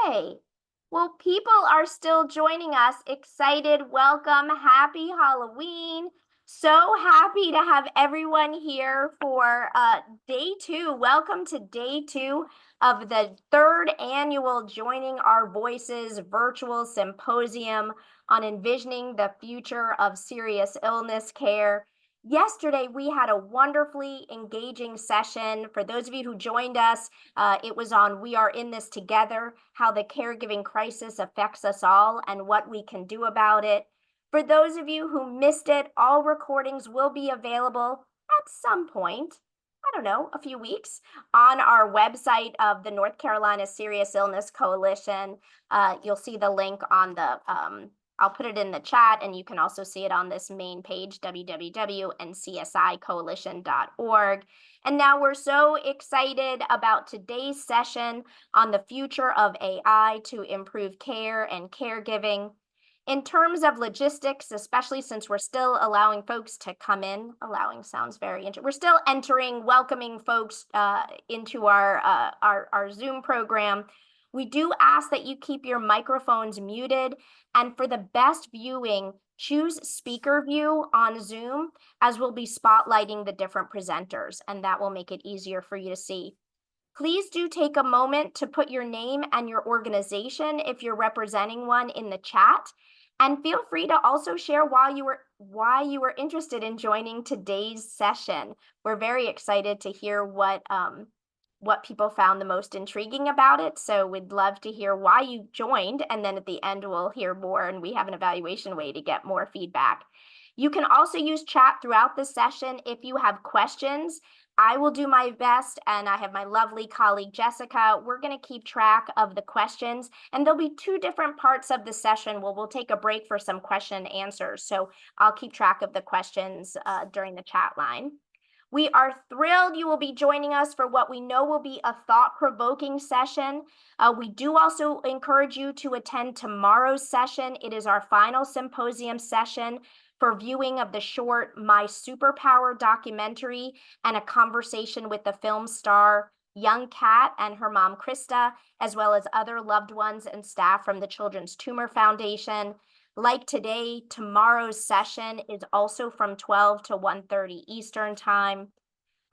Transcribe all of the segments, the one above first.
Okay. Well, people are still joining us. Excited. Welcome. Happy Halloween. So happy to have everyone here for day two. Welcome to day two of the third annual Joining Our Voices virtual symposium on envisioning the future of serious illness care. Yesterday, we had a wonderfully engaging session. For those of you who joined us, it was on We Are in This Together, how the caregiving crisis affects us all and what we can do about it. For those of you who missed it, all recordings will be available at some point, I don't know, a few weeks, on our website of the North Carolina Serious Illness Coalition. You'll see the link on the I'll put it in the chat, and you can also see it on this main page, www.ncsicoalition.org. And now we're so excited about today's session on the future of AI to improve care and caregiving. In terms of logistics, especially since we're still allowing folks to come in, allowing sounds very interesting. We're still welcoming folks into our Zoom program. We do ask that you keep your microphones muted, and for the best viewing, choose speaker view on Zoom, as we'll be spotlighting the different presenters, and that will make it easier for you to see. Please do take a moment to put your name and your organization, if you're representing one, in the chat. And feel free to also share why you were interested in joining today's session. We're very excited to hear what people found the most intriguing about it. So we'd love to hear why you joined. And then at the end, we'll hear more, and we have an evaluation way to get more feedback. You can also use chat throughout the session if you have questions. I will do my best, and I have my lovely colleague, Jessica. We're going to keep track of the questions, and there'll be two different parts of the session where we'll take a break for some question and answers. So I'll keep track of the questions during the chat line. We are thrilled you will be joining us for what we know will be a thought-provoking session. We do also encourage you to attend tomorrow's session. It is our final symposium session for viewing of the short My Superpower documentary and a conversation with the film star young Kat and her mom Krista, as well as other loved ones and staff from the Children's Tumor Foundation. Like today, tomorrow's session is also from 12 to 1:30 Eastern Time.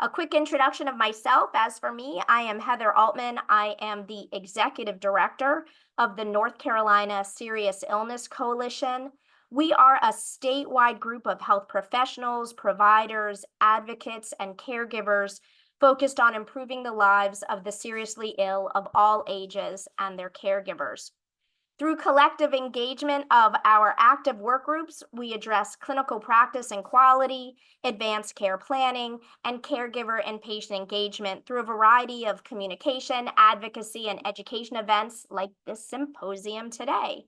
A quick introduction of myself. As for me, I am Heather Altman. I am the Executive Director of the North Carolina Serious Illness Coalition. We are a statewide group of health professionals, providers, advocates, and caregivers focused on improving the lives of the seriously ill of all ages and their caregivers. Through collective engagement of our active work groups, we address clinical practice and quality, advanced care planning, and caregiver and patient engagement through a variety of communication, advocacy, and education events like this symposium today.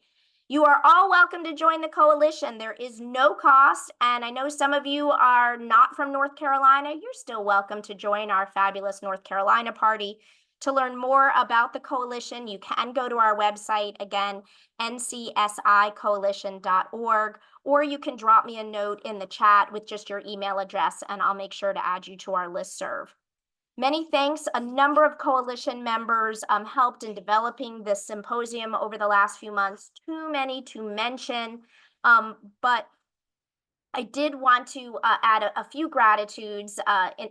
You are all welcome to join the coalition. There is no cost, and I know some of you are not from North Carolina. You're still welcome to join our fabulous North Carolina party. To learn more about the coalition, you can go to our website, again, ncsicoalition.org, or you can drop me a note in the chat with just your email address, and I'll make sure to add you to our listserv. Many thanks. A number of coalition members helped in developing this symposium over the last few months. Too many to mention, but I did want to add a few gratitudes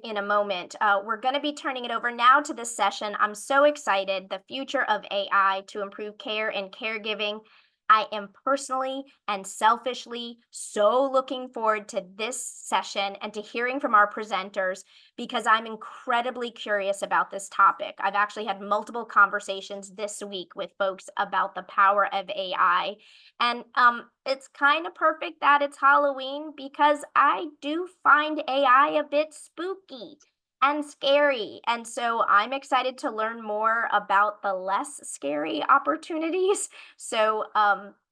in a moment. We're going to be turning it over now to this session. I'm so excited. The future of AI to improve care and caregiving. I am personally and selfishly so looking forward to this session and to hearing from our presenters, because I'm incredibly curious about this topic. I've actually had multiple conversations this week with folks about the power of AI. And it's kind of perfect that it's Halloween, because I do find AI a bit spooky and scary. And so I'm excited to learn more about the less scary opportunities. So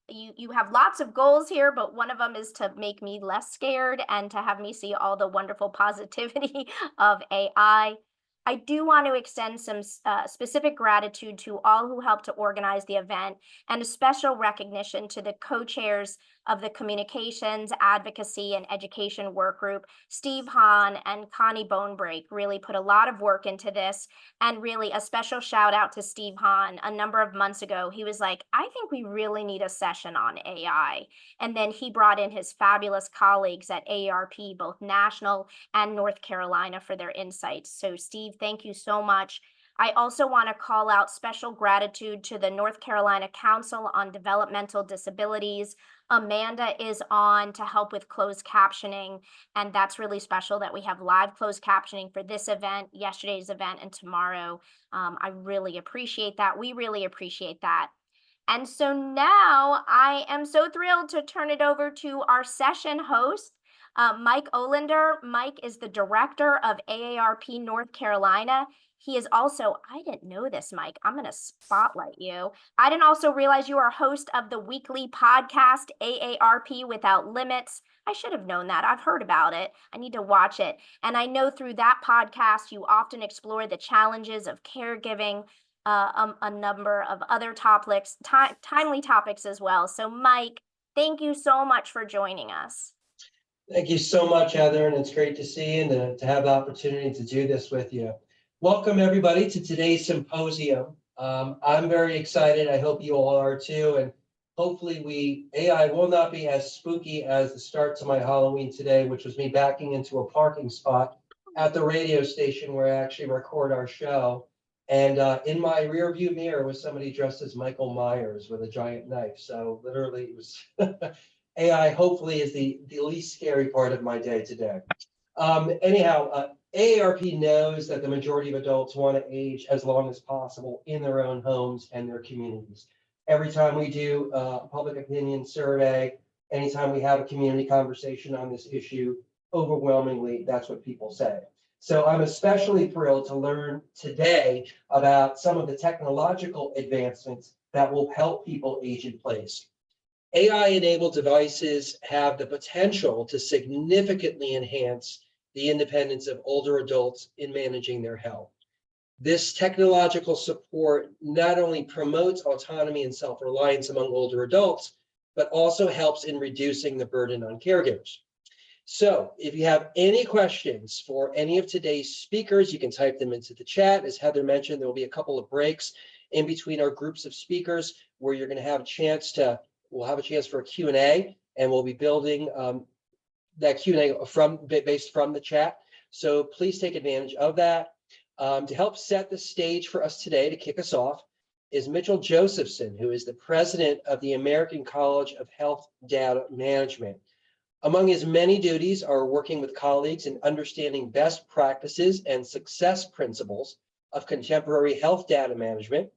you have lots of goals here, but one of them is to make me less scared and to have me see all the wonderful positivity of AI. I do want to extend some specific gratitude to all who helped to organize the event, and a special recognition to the co-chairs of the Communications, Advocacy, and Education Work Group, Steve Hahn and Connie Bonebreak, really put a lot of work into this. And really a special shout out to Steve Hahn. A number of months ago, he was like, I think we really need a session on AI. And then he brought in his fabulous colleagues at AARP, both national and North Carolina, for their insights. So Steve, thank you so much. I also want to call out special gratitude to the North Carolina Council on Developmental Disabilities. Amanda is on to help with closed captioning, and that's really special that we have live closed captioning for this event, yesterday's event, and tomorrow. I really appreciate that. We really appreciate that. And so now I am so thrilled to turn it over to our session host, Mike Olander. Mike is the director of AARP North Carolina. He is also, I didn't know this, Mike. I'm going to spotlight you. I didn't also realize you are host of the weekly podcast, AARP Without Limits. I should have known that. I've heard about it. I need to watch it. And I know through that podcast, you often explore the challenges of caregiving, a number of other topics, timely topics as well. So Mike, thank you so much for joining us. Thank you so much, Heather, and it's great to see you and to have the opportunity to do this with you. Welcome, everybody, to today's symposium. I'm very excited. I hope you all are too. And hopefully AI will not be as spooky as the start to my Halloween today, which was me backing into a parking spot at the radio station where I actually record our show. And in my rear view mirror was somebody dressed as Michael Myers with a giant knife. So literally it was AI hopefully is the least scary part of my day today. Anyhow, AARP knows that the majority of adults want to age as long as possible in their own homes and their communities. Every time we do a public opinion survey, anytime we have a community conversation on this issue, overwhelmingly, that's what people say. So I'm especially thrilled to learn today about some of the technological advancements that will help people age in place. AI-enabled devices have the potential to significantly enhance the independence of older adults in managing their health. This technological support not only promotes autonomy and self-reliance among older adults, but also helps in reducing the burden on caregivers. So if you have any questions for any of today's speakers, you can type them into the chat. As Heather mentioned, there will be a couple of breaks in between our groups of speakers where you're going to have a chance to, we'll have a chance for a Q&A, and we'll be building that Q&A based from the chat. So please take advantage of that. To help set the stage for us today, to kick us off, is Mitchell Josephson, who is the president of the American College of Health Data Management. Among his many duties are working with colleagues in understanding best practices and success principles of contemporary health data management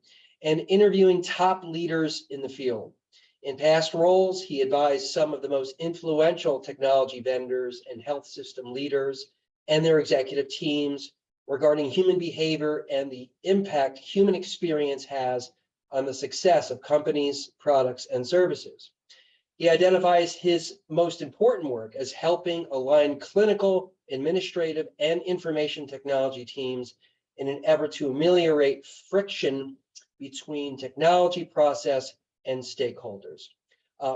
and interviewing top leaders in the field. In past roles, he advised some of the most influential technology vendors and health system leaders and their executive teams regarding human behavior and the impact human experience has on the success of companies, products, and services. He identifies his most important work as helping align clinical, administrative, and information technology teams in an effort to ameliorate friction between technology process and stakeholders.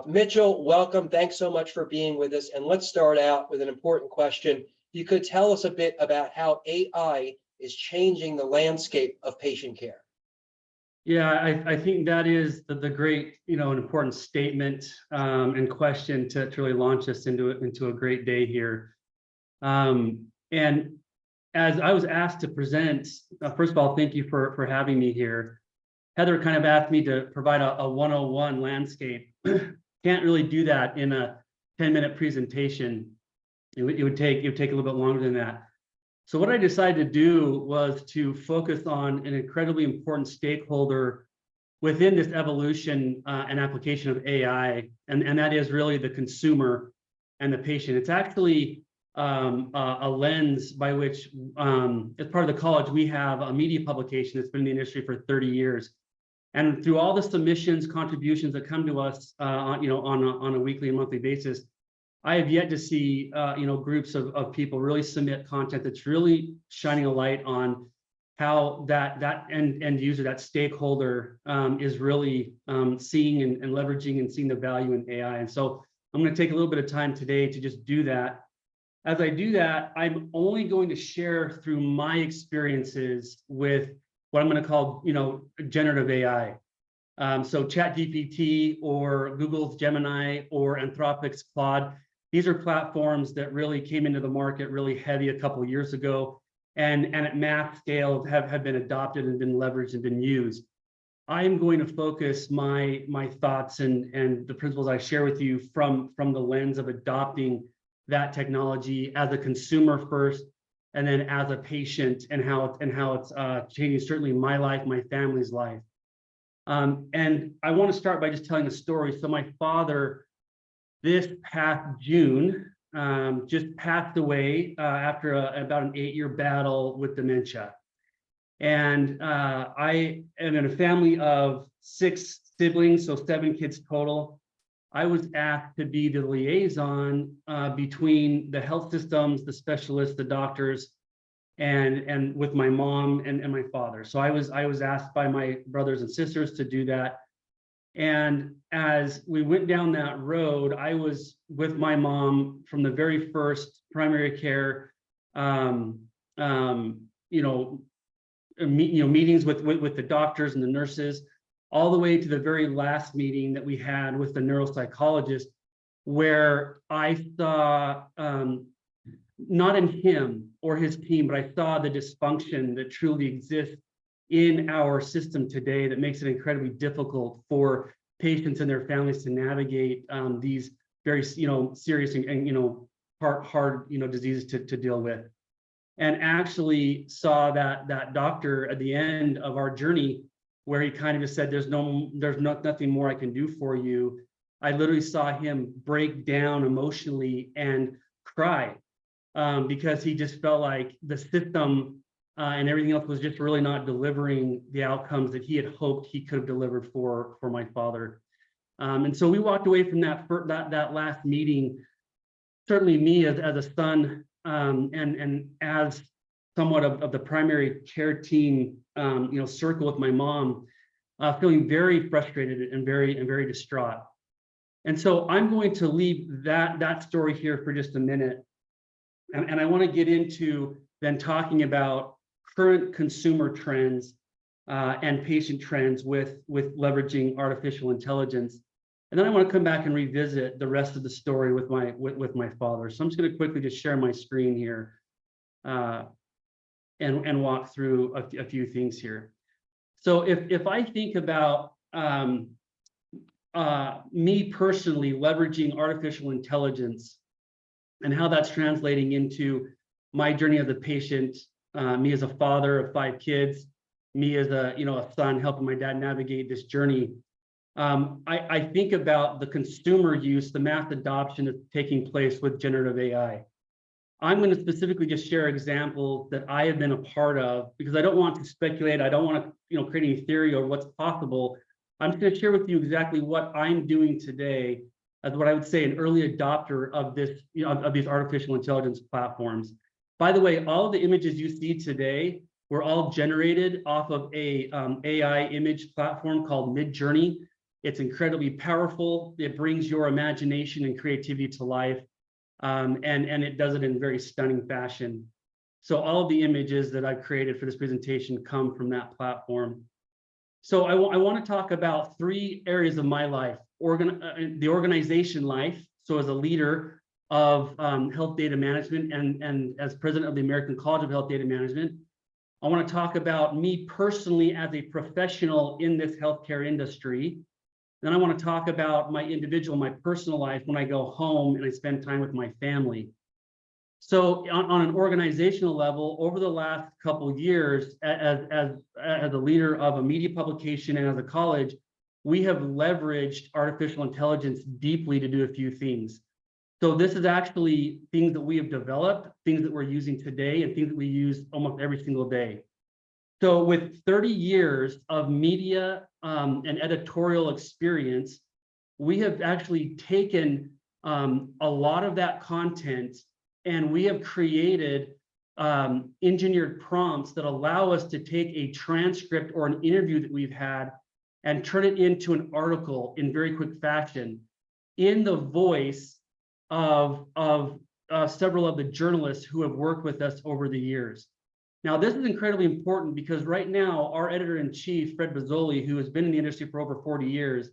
Mitchell, welcome. Thanks so much for being with us. And let's start out with an important question. You could tell us a bit about how AI is changing the landscape of patient care. Yeah, I think that is the great, an important statement and question to really launch us into a great day here. And as I was asked to present, first of all, thank you for having me here. Heather kind of asked me to provide a 101 landscape. Can't really do that in a 10-minute presentation. It would take a little bit longer than that. So what I decided to do was to focus on an incredibly important stakeholder within this evolution and application of AI, and that is really the consumer and the patient. It's actually a lens by which, as part of the college, we have a media publication that's been in the industry for 30 years. And through all the submissions, contributions that come to us, on a weekly and monthly basis, I have yet to see, groups of people really submit content that's really shining a light on how that end user, that stakeholder, is really seeing and leveraging and seeing the value in AI. And so I'm going to take a little bit of time today to just do that. As I do that, I'm only going to share through my experiences with what I'm going to call, generative AI. So ChatGPT or Google's Gemini or Anthropic's Claude, these are platforms that really came into the market really heavy a couple of years ago, and at mass scale have been adopted and been leveraged and been used. I'm going to focus my thoughts and the principles I share with you from the lens of adopting that technology as a consumer first, and then as a patient, and how it's changing certainly my life, my family's life. And I want to start by just telling a story. So my father, this past June, just passed away after about an 8-year battle with dementia. And I am in a family of 6 siblings, so 7 kids total. I was asked to be the liaison between the health systems, the specialists, the doctors, and with my mom and my father. So I was asked by my brothers and sisters to do that. And as we went down that road, I was with my mom from the very first primary care, meetings with the doctors and the nurses, all the way to the very last meeting that we had with the neuropsychologist, where I saw, not in him or his team, but I saw the dysfunction that truly exists in our system today that makes it incredibly difficult for patients and their families to navigate these very, serious and hard, diseases to deal with. And actually saw that doctor at the end of our journey, where he kind of just said, there's nothing more I can do for you. I literally saw him break down emotionally and cry because he just felt like the system and everything else was just really not delivering the outcomes that he had hoped he could have delivered for my father. And so we walked away from that last meeting, certainly me as a son, and as somewhat of the primary care team, circle with my mom, feeling very frustrated and very distraught. And so I'm going to leave that story here for just a minute, and I want to get into then talking about current consumer trends and patient trends with leveraging artificial intelligence. And then I want to come back and revisit the rest of the story with my father. So I'm just going to quickly just share my screen here and walk through a few things here. So if I think about me personally leveraging artificial intelligence and how that's translating into my journey as a patient, me as a father of 5 kids, me as a son helping my dad navigate this journey. I think about the consumer use, the mass adoption that's taking place with generative AI. I'm going to specifically just share examples that I have been a part of, because I don't want to speculate. I don't want to create any theory or what's possible. I'm just going to share with you exactly what I'm doing today as what I would say an early adopter of this, of these artificial intelligence platforms. By the way, all of the images you see today were all generated off of a AI image platform called Midjourney. It's incredibly powerful. It brings your imagination and creativity to life, and it does it in very stunning fashion. So all of the images that I've created for this presentation come from that platform. So I want to talk about 3 areas of my life: the organization life. So as a leader of health data management and as president of the American College of Health Data Management, I want to talk about me personally as a professional in this healthcare industry. Then I want to talk about my personal life when I go home and I spend time with my family. So on an organizational level, over the last couple of years, as a leader of a media publication and as a college, we have leveraged artificial intelligence deeply to do a few things. So this is actually things that we have developed, things that we're using today, and things that we use almost every single day. So with 30 years of media and editorial experience, we have actually taken a lot of that content, and we have created engineered prompts that allow us to take a transcript or an interview that we've had and turn it into an article in very quick fashion. in the voice of several of the journalists who have worked with us over the years. Now, this is incredibly important because right now, our editor-in-chief, Fred Bozzoli, who has been in the industry for over 40 years,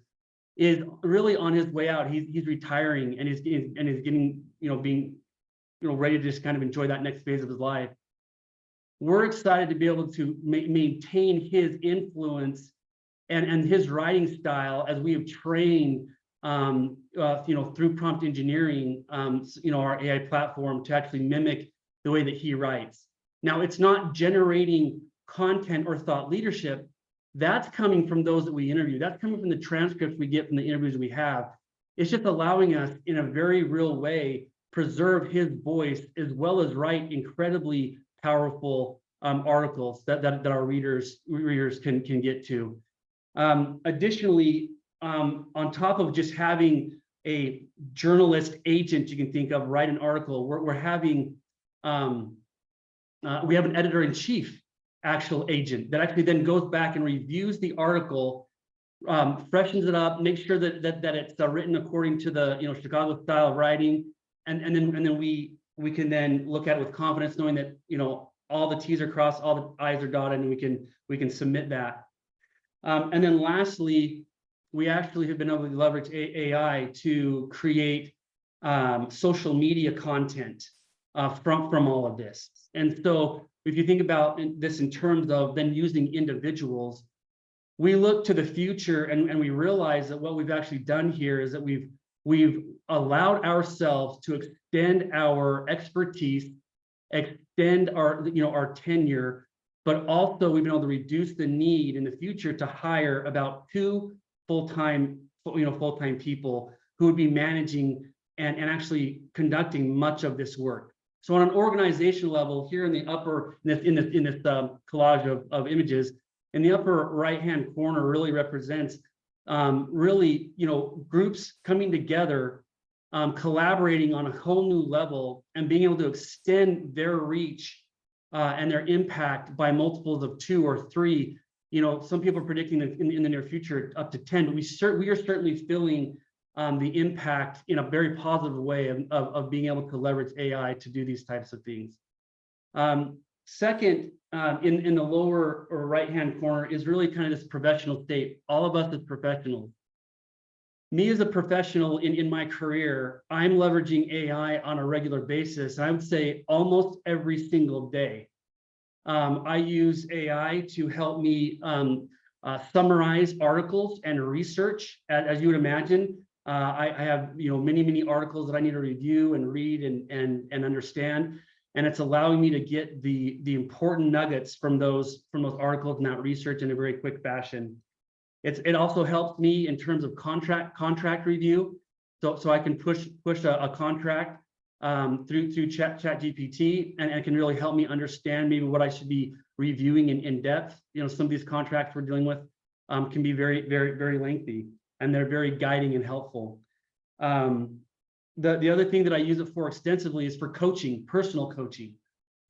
is really on his way out. He's retiring and he's getting, being, ready to just kind of enjoy that next phase of his life. We're excited to be able to maintain his influence and his writing style as we have trained, through prompt engineering, our AI platform to actually mimic the way that he writes. Now, it's not generating content or thought leadership. That's coming from those that we interview. That's coming from the transcripts we get from the interviews we have. It's just allowing us in a very real way preserve his voice as well as write incredibly powerful articles that our readers can get to. Additionally, on top of just having a journalist agent you can think of write an article, we're having we have an editor-in-chief actual agent that actually then goes back and reviews the article, freshens it up, makes sure that it's written according to the Chicago style of writing, and then we can then look at it with confidence, knowing that all the T's are crossed, all the I's are dotted, and we can submit that. And then lastly, we actually have been able to leverage AI to create social media content from all of this. And so if you think about this in terms of then using individuals, we look to the future and we realize that what we've actually done here is that we've allowed ourselves to extend our expertise, extend our tenure, but also we've been able to reduce the need in the future to hire about 2 full-time people who would be managing and actually conducting much of this work. So on an organizational level, here in the upper, in this collage of images, in the upper right-hand corner really represents groups coming together, collaborating on a whole new level and being able to extend their reach and their impact by multiples of 2 or 3. Some people are predicting that in the near future up to 10, but we are certainly feeling the impact in a very positive way of being able to leverage AI to do these types of things. Second, in the lower or right-hand corner is really kind of this professional state. All of us as professionals. Me as a professional in my career, I'm leveraging AI on a regular basis. I would say almost every single day. I use AI to help me summarize articles and research, as you would imagine. I have many articles that I need to review and read and understand, and it's allowing me to get the important nuggets from those articles and that research in a very quick fashion. It also helps me in terms of contract review, so I can push a contract through ChatGPT, and it can really help me understand maybe what I should be reviewing in depth. Some of these contracts we're dealing with can be very lengthy, and they're very guiding and helpful. The other thing that I use it for extensively is for coaching, personal coaching.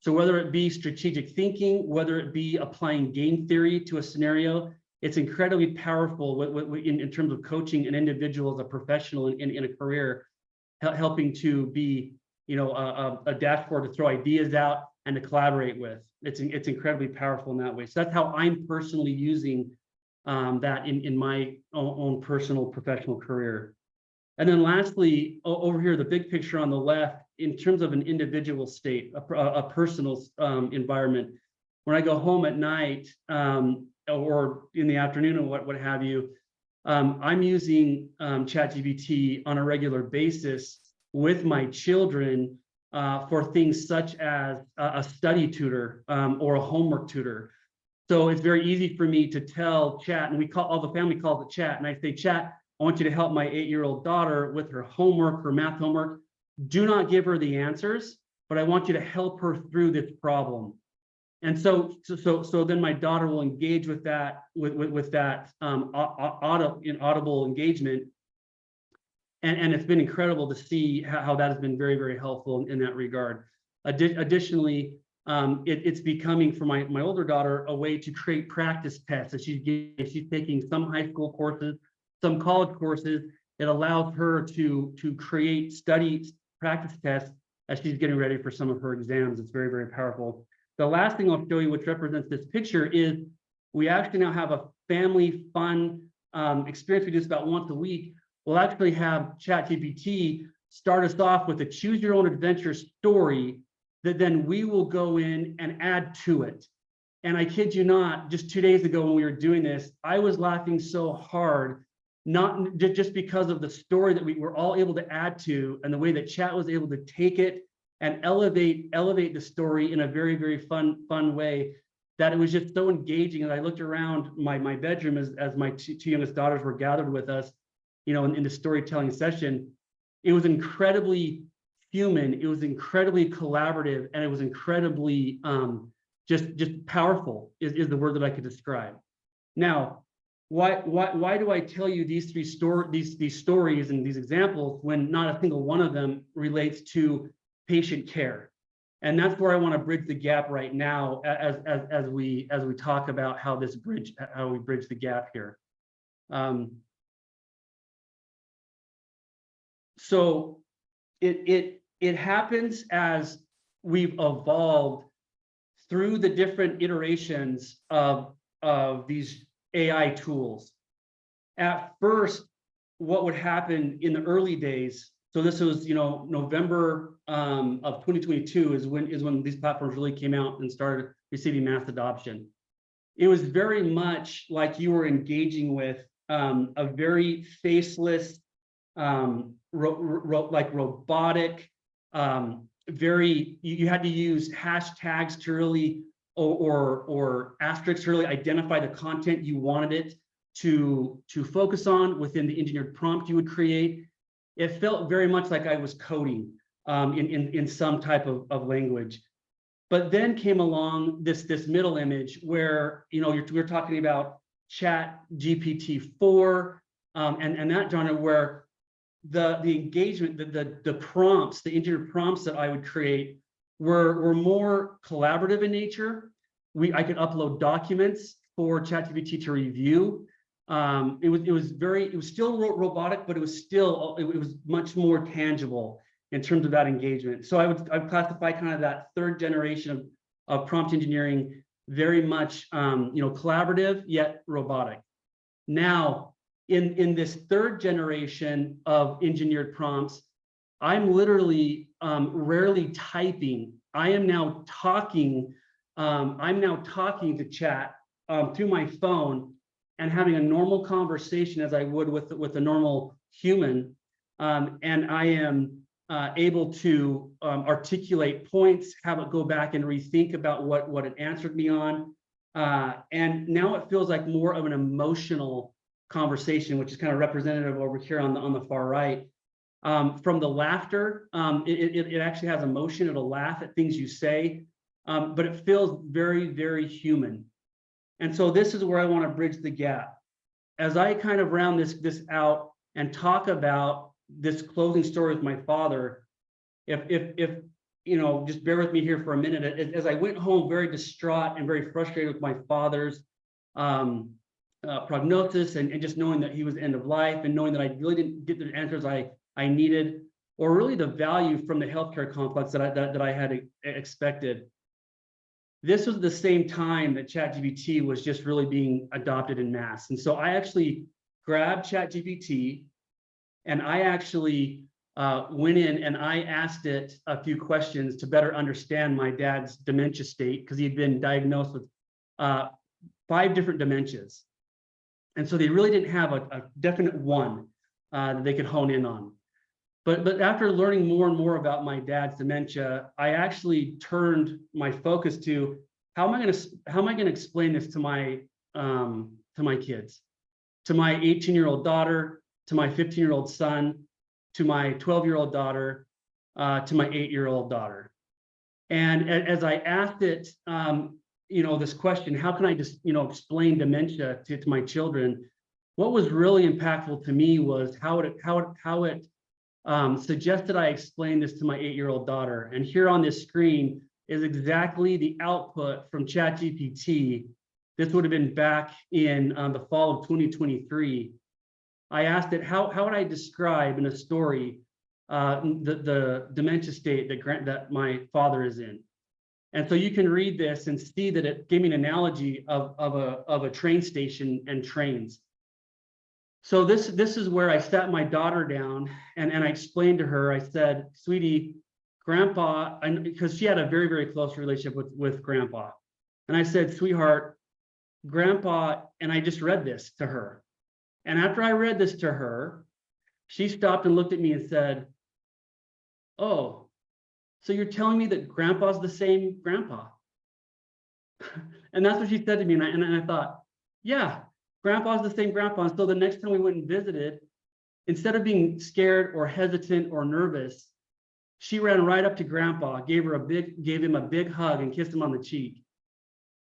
So whether it be strategic thinking, whether it be applying game theory to a scenario, it's incredibly powerful in terms of coaching an individual as a professional in a career, helping to be a dashboard to throw ideas out and to collaborate with. It's incredibly powerful in that way. So that's how I'm personally using that in my own personal professional career. And then lastly, over here, the big picture on the left, in terms of an individual state, a personal environment, when I go home at night or in the afternoon or what have you, I'm using ChatGPT on a regular basis with my children for things such as a study tutor or a homework tutor. So it's very easy for me to tell Chat, and all the family calls it Chat, and I say, Chat, I want you to help my 8-year-old daughter with her homework, her math homework. Do not give her the answers, but I want you to help her through this problem. And so then my daughter will engage with that audible engagement, and it's been incredible to see how that has been very helpful in that regard. Additionally, it's becoming for my older daughter a way to create practice tests that she's taking some high school courses, some college courses, It allows her to create study practice tests as she's getting ready for some of her exams. It's very, very powerful. The last thing I'll show you, which represents this picture, is we actually now have a family fun experience we do this about once a week. We'll actually have ChatGPT start us off with a choose your own adventure story that then we will go in and add to it. And I kid you not, just 2 days ago when we were doing this, I was laughing so hard, not just because of the story that we were all able to add to and the way that chat was able to take it and elevate the story in a very, very fun way, that it was just so engaging. And I looked around my bedroom as my two youngest daughters were gathered with us, in the storytelling session. It was incredibly human, it was incredibly collaborative, and it was incredibly just powerful is the word that I could describe. Now, why do I tell you these these stories and these examples when not a single one of them relates to patient care? And that's where I want to bridge the gap right now as we talk about how we bridge the gap here. So it happens as we've evolved through the different iterations of these AI tools. At first, what would happen in the early days, so this was November of 2022 is when these platforms really came out and started receiving mass adoption. It was very much like you were engaging with a very faceless, like robotic, you had to use hashtags to really or asterisks to really identify the content you wanted it to focus on within the engineered prompt you would create. It felt very much like I was coding in some type of language. But then came along this middle image where we're talking about Chat GPT-4 and that genre, where the engagement, the prompts, the engineered prompts that I would create were more collaborative in nature. I could upload documents for ChatGPT to review. It was still robotic, but it was much more tangible in terms of that engagement. So I'd classify kind of that third generation of prompt engineering very much collaborative yet robotic. Now, in this third generation of engineered prompts, I'm literally rarely typing. I am now talking. I'm now talking to chat through my phone and having a normal conversation as I would with a normal human, and I am able to articulate points, have it go back and rethink about what it answered me on, and now it feels like more of an emotional conversation, which is kind of representative over here on the far right. From the laughter, it actually has emotion. It'll laugh at things you say, but it feels very, very human. And so this is where I want to bridge the gap. As I kind of round this out and talk about this closing story with my father, if just bear with me here for a minute. As I went home very distraught and very frustrated with my father's prognosis and just knowing that he was end of life and knowing that I really didn't get the answers I needed, or really the value from the healthcare complex that I had expected. This was the same time that ChatGPT was just really being adopted in mass. And so I actually grabbed ChatGPT and I actually went in and I asked it a few questions to better understand my dad's dementia state, because he had been diagnosed with 5 different dementias. And so they really didn't have a definite one that they could hone in on. But after learning more and more about my dad's dementia, I actually turned my focus to how am I going to explain this to my kids, to my 18-year-old daughter, to my 15-year-old son, to my 12-year-old daughter, to my 8-year-old daughter. And as I asked it, this question, how can I just explain dementia to my children? What was really impactful to me was how it suggested I explain this to my 8-year-old daughter. And here on this screen is exactly the output from ChatGPT. This would have been back in the fall of 2023. I asked it, how would I describe in a story the dementia state that my father is in? And so you can read this and see that it gave me an analogy of a train station and trains. So this is where I sat my daughter down and I explained to her, I said, sweetie, grandpa, and because she had a very, very close relationship with grandpa. And I said, sweetheart, grandpa, and I just read this to her. And after I read this to her, she stopped and looked at me and said, oh, so you're telling me that grandpa's the same grandpa? And that's what she said to me. And I thought, yeah, grandpa's the same grandpa. And so the next time we went and visited, instead of being scared or hesitant or nervous, she ran right up to grandpa, gave him a big hug and kissed him on the cheek.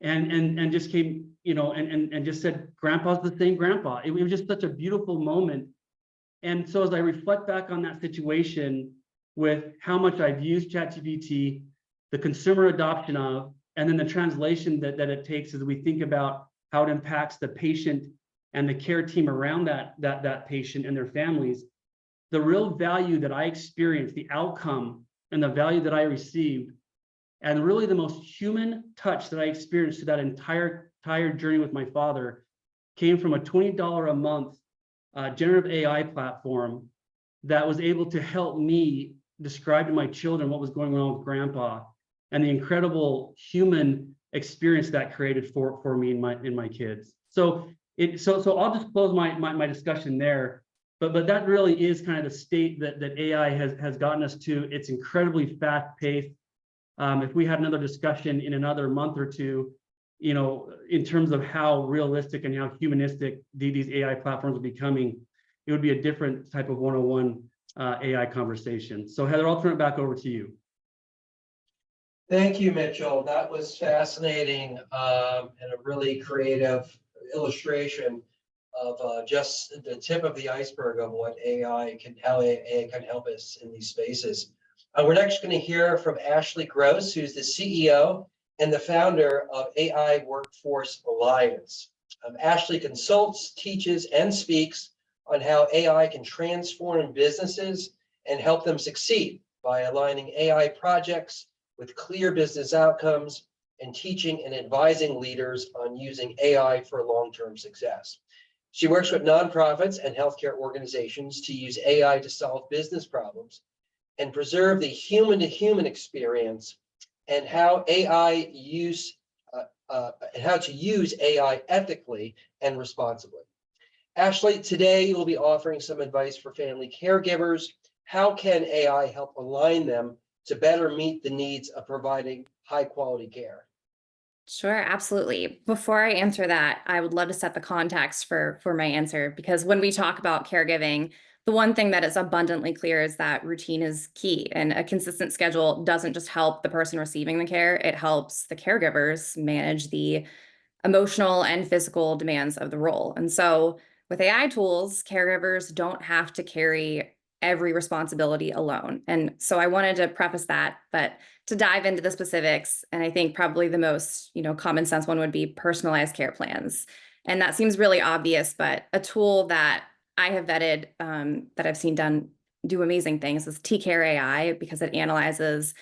And just came, and just said, grandpa's the same grandpa. It was just such a beautiful moment. And so as I reflect back on that situation with how much I've used ChatGPT, the consumer adoption of, and then the translation that it takes as we think about how it impacts the patient and the care team around that patient and their families, the real value that I experienced, the outcome and the value that I received, and really the most human touch that I experienced to that entire journey with my father came from a $20 a month generative AI platform that was able to help me describe to my children what was going on with grandpa and the incredible human experience that created for me and my kids. So I'll just close my discussion there. But that really is kind of the state that AI has gotten us to. It's incredibly fast-paced. If we had another discussion in another month or two, in terms of how realistic and how humanistic these AI platforms are becoming, it would be a different type of one-on-one AI conversation. So Heather, I'll turn it back over to you. Thank you, Mitchell. That was fascinating and a really creative illustration of just the tip of the iceberg of what how AI can help us in these spaces. We're next going to hear from Ashley Gross, who's the CEO and the founder of AI Workforce Alliance. Ashley consults, teaches, and speaks on how AI can transform businesses and help them succeed by aligning AI projects with clear business outcomes and teaching and advising leaders on using AI for long-term success. She works with nonprofits and healthcare organizations to use AI to solve business problems and preserve the human-to-human experience and how to use AI ethically and responsibly. Ashley, today you'll be offering some advice for family caregivers. How can AI help align them to better meet the needs of providing high-quality care? Sure, absolutely. Before I answer that, I would love to set the context for my answer, because when we talk about caregiving, the one thing that is abundantly clear is that routine is key, and a consistent schedule doesn't just help the person receiving the care, it helps the caregivers manage the emotional and physical demands of the role. And so with AI tools, caregivers don't have to carry every responsibility alone. And so I wanted to preface that, but to dive into the specifics, and I think probably the most, common sense one would be personalized care plans. And that seems really obvious, but a tool that I have vetted, that I've seen do amazing things is TCare AI, because it analyzes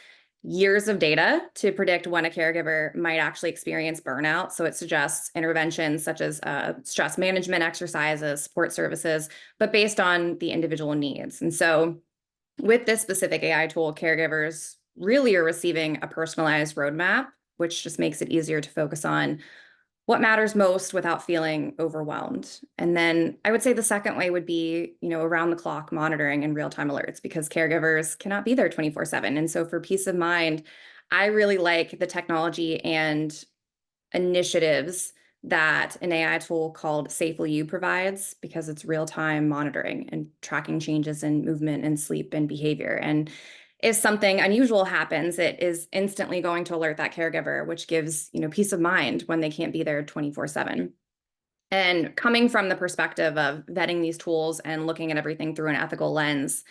years of data to predict when a caregiver might actually experience burnout. So it suggests interventions such as stress management exercises, support services, but based on the individual needs. And so with this specific AI tool, caregivers really are receiving a personalized roadmap, which just makes it easier to focus on what matters most without feeling overwhelmed. And then I would say the second way would be, around the clock monitoring and real-time alerts, because caregivers cannot be there 24/7. And so for peace of mind, I really like the technology and initiatives that an AI tool called Safely You provides, because it's real-time monitoring and tracking changes in movement and sleep and behavior. And if something unusual happens, it is instantly going to alert that caregiver, which gives, peace of mind when they can't be there 24/7. And coming from the perspective of vetting these tools and looking at everything through an ethical lens,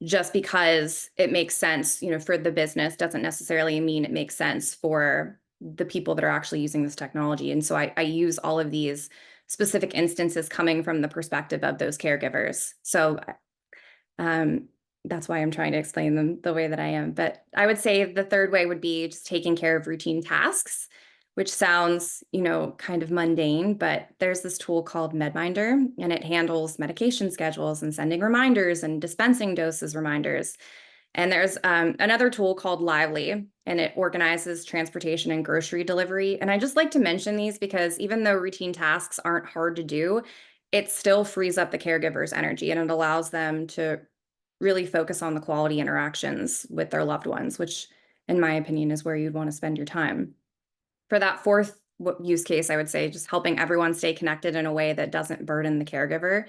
just because it makes sense, for the business doesn't necessarily mean it makes sense for the people that are actually using this technology. And so I use all of these specific instances coming from the perspective of those caregivers. So that's why I'm trying to explain them the way that I am. But I would say the third way would be just taking care of routine tasks, which sounds, kind of mundane, but there's this tool called MedMinder, and it handles medication schedules and sending reminders and dispensing doses reminders. And there's another tool called Lively, and it organizes transportation and grocery delivery. And I just like to mention these because even though routine tasks aren't hard to do, it still frees up the caregiver's energy, and it allows them to really focus on the quality interactions with their loved ones, which in my opinion is where you'd want to spend your time. For that fourth use case, I would say just helping everyone stay connected in a way that doesn't burden the caregiver.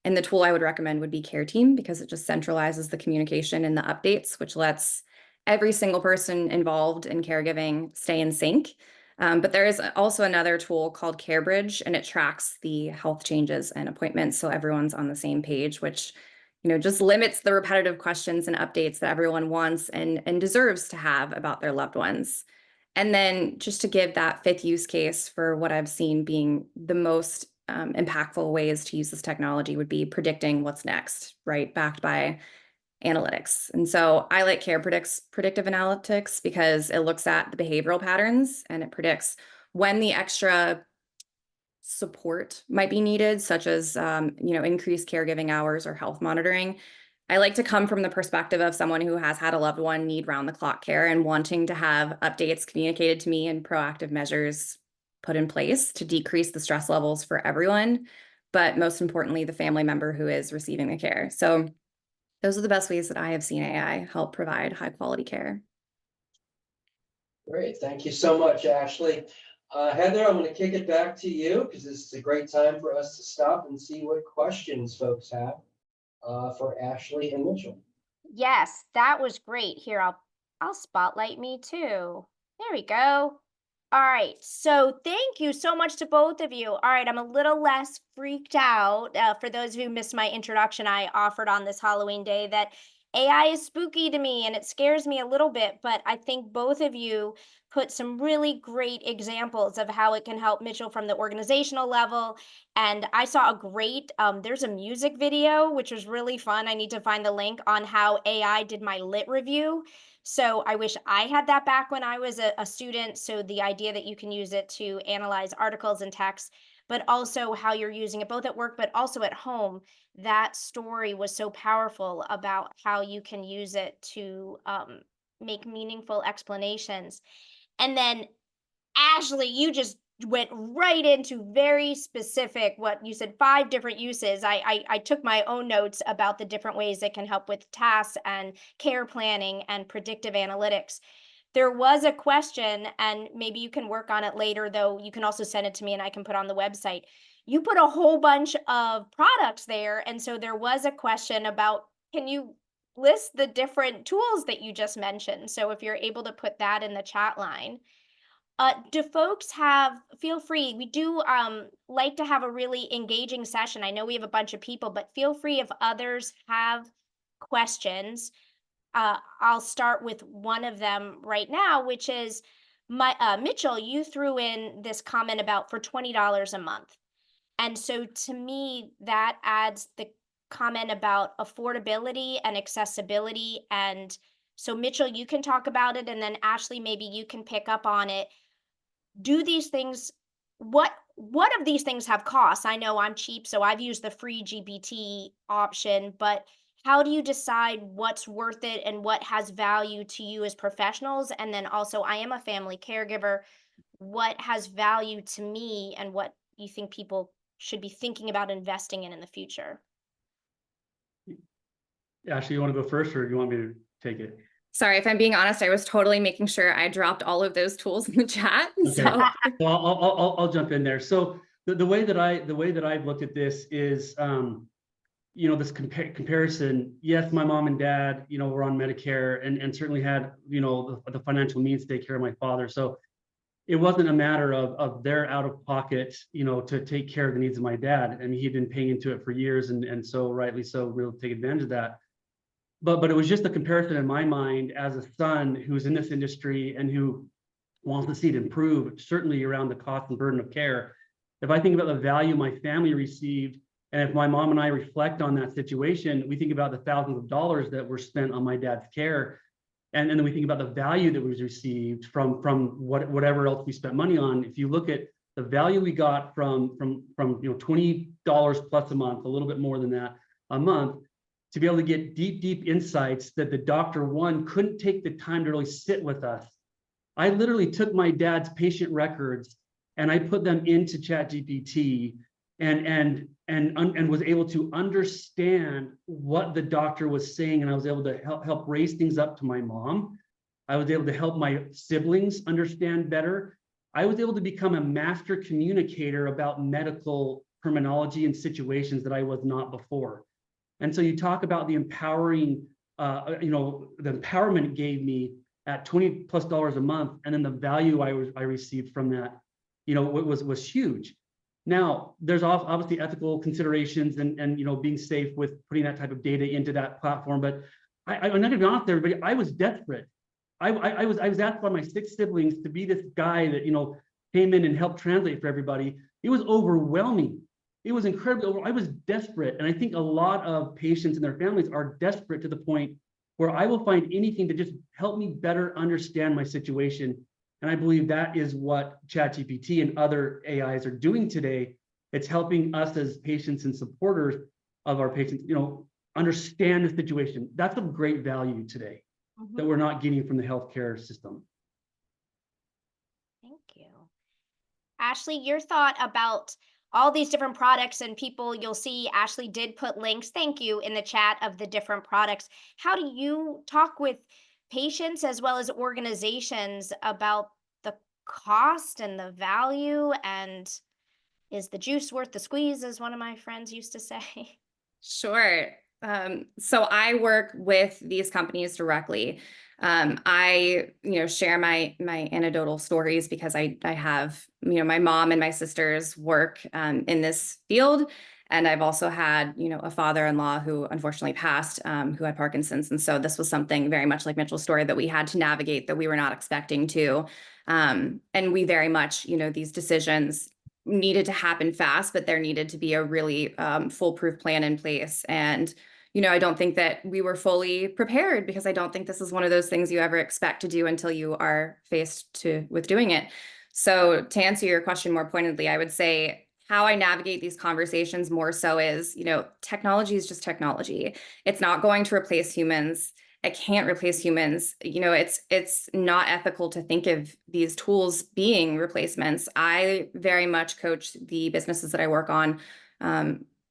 And the tool I would recommend would be Care Team, because it just centralizes the communication and the updates, which lets every single person involved in caregiving stay in sync. But there is also another tool called CareBridge, and it tracks the health changes and appointments so everyone's on the same page, which just limits the repetitive questions and updates that everyone wants and deserves to have about their loved ones. And then just to give that fifth use case for what I've seen being the most impactful ways to use this technology would be predicting what's next, right? Backed by analytics. And so I like predictive analytics because it looks at the behavioral patterns and it predicts when the extra support might be needed, such as, increased caregiving hours or health monitoring. I like to come from the perspective of someone who has had a loved one need round-the-clock care and wanting to have updates communicated to me and proactive measures put in place to decrease the stress levels for everyone, but most importantly, the family member who is receiving the care. So those are the best ways that I have seen AI help provide high-quality care. Great, thank you so much, Ashley. Heather, I'm going to kick it back to you because this is a great time for us to stop and see what questions folks have for Ashley and Mitchell. Yes, that was great. Here, I'll spotlight me too. There we go. All right, so thank you so much to both of you. All right, I'm a little less freaked out. For those who missed my introduction, I offered on this Halloween day that AI is spooky to me and it scares me a little bit, but I think both of you put some really great examples of how it can help Mitchell from the organizational level. And I saw a great, there's a music video, which was really fun. I need to find the link on how AI did my lit review. So I wish I had that back when I was a student. So the idea that you can use it to analyze articles and texts, but also how you're using it both at work, but also at home. That story was so powerful about how you can use it to make meaningful explanations. And then Ashley, you just went right into very specific, what you said, 5 different uses. I took my own notes about the different ways it can help with tasks and care planning and predictive analytics. There was a question, and maybe you can work on it later, though you can also send it to me and I can put on the website. You put a whole bunch of products there, and so there was a question about, can you list the different tools that you just mentioned? So if you're able to put that in the chat line. Do folks feel free, we do like to have a really engaging session. I know we have a bunch of people, but feel free if others have questions. I'll start with one of them right now, which is Mitchell, you threw in this comment about for $20 a month. And so to me, that adds the comment about affordability and accessibility. And so Mitchell, you can talk about it, and then Ashley, maybe you can pick up on it. Do these things, what of these things have costs? I know I'm cheap, so I've used the free GPT option, but how do you decide what's worth it and what has value to you as professionals? And then also, I am a family caregiver. What has value to me and what you think people should be thinking about investing in the future? Ashley, you want to go first, or do you want me to take it? Sorry, if I'm being honest, I was totally making sure I dropped all of those tools in the chat. Okay. So I'll jump in there. So the way that I've looked at this is, this comparison. Yes, my mom and dad, were on Medicare and certainly had, the financial means to take care of my father. So it wasn't a matter of their out of pocket, to take care of the needs of my dad. I mean, he'd been paying into it for years, and so rightly so, we'll take advantage of that. But it was just a comparison in my mind as a son who's in this industry and who wants to see it improve, certainly around the cost and burden of care. If I think about the value my family received, and if my mom and I reflect on that situation, we think about the thousands of dollars that were spent on my dad's care. And then we think about the value that was received from whatever else we spent money on. If you look at the value we got from $20 plus a month, a little bit more than that a month, to be able to get deep insights that the doctor, one, couldn't take the time to really sit with us. I literally took my dad's patient records and I put them into ChatGPT and was able to understand what the doctor was saying, and I was able to help raise things up to my mom. I was able to help my siblings understand better. I was able to become a master communicator about medical terminology and situations that I was not before. And so you talk about the empowering, the empowerment it gave me at $20+ a month, and then the value I received from that, was huge. Now, there's obviously ethical considerations and being safe with putting that type of data into that platform. But I'm not gonna be honest with everybody, I was desperate. I was asked by my 6 siblings to be this guy that came in and helped translate for everybody. It was overwhelming. It was incredibly I was desperate. And I think a lot of patients and their families are desperate to the point where I will find anything to just help me better understand my situation. And I believe that is what ChatGPT and other AIs are doing today. It's helping us as patients and supporters of our patients, understand the situation. That's of great value today that we're not getting from the healthcare system. Thank you. Ashley, your thought about all these different products and people, you'll see Ashley did put links, thank you, in the chat of the different products. How do you talk with patients as well as organizations about the cost and the value, and is the juice worth the squeeze, as one of my friends used to say? Sure. So I work with these companies directly. I, share my anecdotal stories because I have, my mom and my sisters work in this field. And I've also had, a father-in-law who unfortunately passed, who had Parkinson's. And so this was something very much like Mitchell's story that we had to navigate, that we were not expecting to. And we very much, these decisions needed to happen fast, but there needed to be a really foolproof plan in place. And, I don't think that we were fully prepared, because I don't think this is one of those things you ever expect to do until you are faced with doing it. So to answer your question more pointedly, I would say how I navigate these conversations more so is, technology is just technology. It's not going to replace humans. It can't replace humans. It's not ethical to think of these tools being replacements. I very much coach the businesses that I work on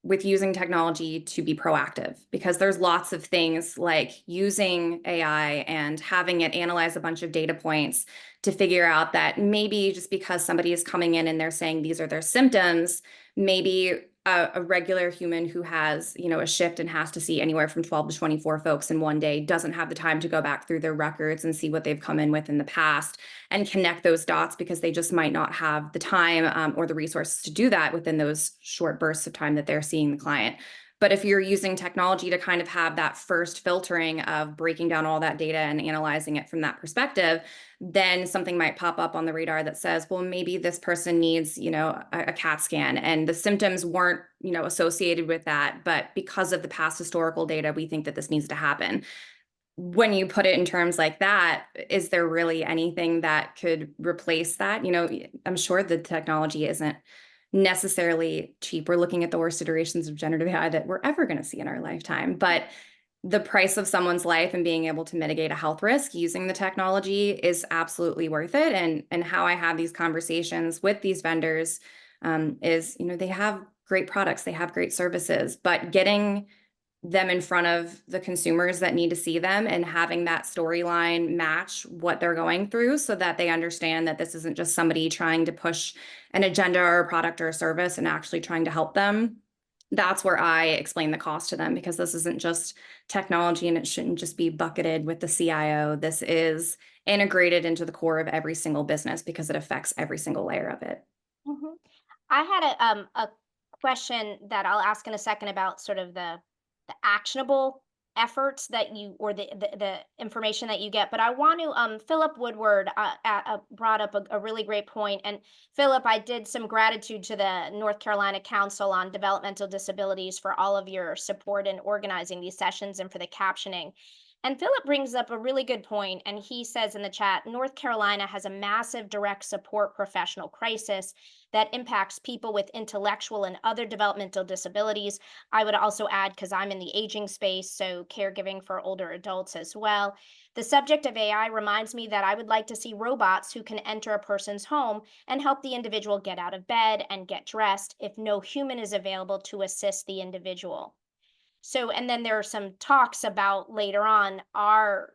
with using technology to be proactive, because there's lots of things like using AI and having it analyze a bunch of data points to figure out that maybe just because somebody is coming in and they're saying these are their symptoms, maybe a regular human who has, a shift and has to see anywhere from 12 to 24 folks in one day doesn't have the time to go back through their records and see what they've come in with in the past and connect those dots, because they just might not have the time or the resources to do that within those short bursts of time that they're seeing the client. But if you're using technology to kind of have that first filtering of breaking down all that data and analyzing it from that perspective, then something might pop up on the radar that says, well, maybe this person needs, a CAT scan, and the symptoms weren't, associated with that. But because of the past historical data, we think that this needs to happen. When you put it in terms like that, is there really anything that could replace that? I'm sure the technology isn't necessarily cheap. We're looking at the worst iterations of generative AI that we're ever going to see in our lifetime. But the price of someone's life and being able to mitigate a health risk using the technology is absolutely worth it. And how I have these conversations with these vendors is, they have great products, they have great services, but getting them in front of the consumers that need to see them and having that storyline match what they're going through, so that they understand that this isn't just somebody trying to push an agenda or a product or a service and actually trying to help them. That's where I explain the cost to them, because this isn't just technology and it shouldn't just be bucketed with the CIO. This is integrated into the core of every single business because it affects every single layer of it. I had a question that I'll ask in a second about sort of the actionable efforts that you, or the information that you get, but I want to, Philip Woodward brought up a really great point. And Philip, I did some gratitude to the North Carolina Council on Developmental Disabilities for all of your support in organizing these sessions and for the captioning. And Philip brings up a really good point, and he says in the chat, North Carolina has a massive direct support professional crisis that impacts people with intellectual and other developmental disabilities. I would also add, because I'm in the aging space, so caregiving for older adults as well. The subject of AI reminds me that I would like to see robots who can enter a person's home and help the individual get out of bed and get dressed if no human is available to assist the individual. So, and then there are some talks about later on, are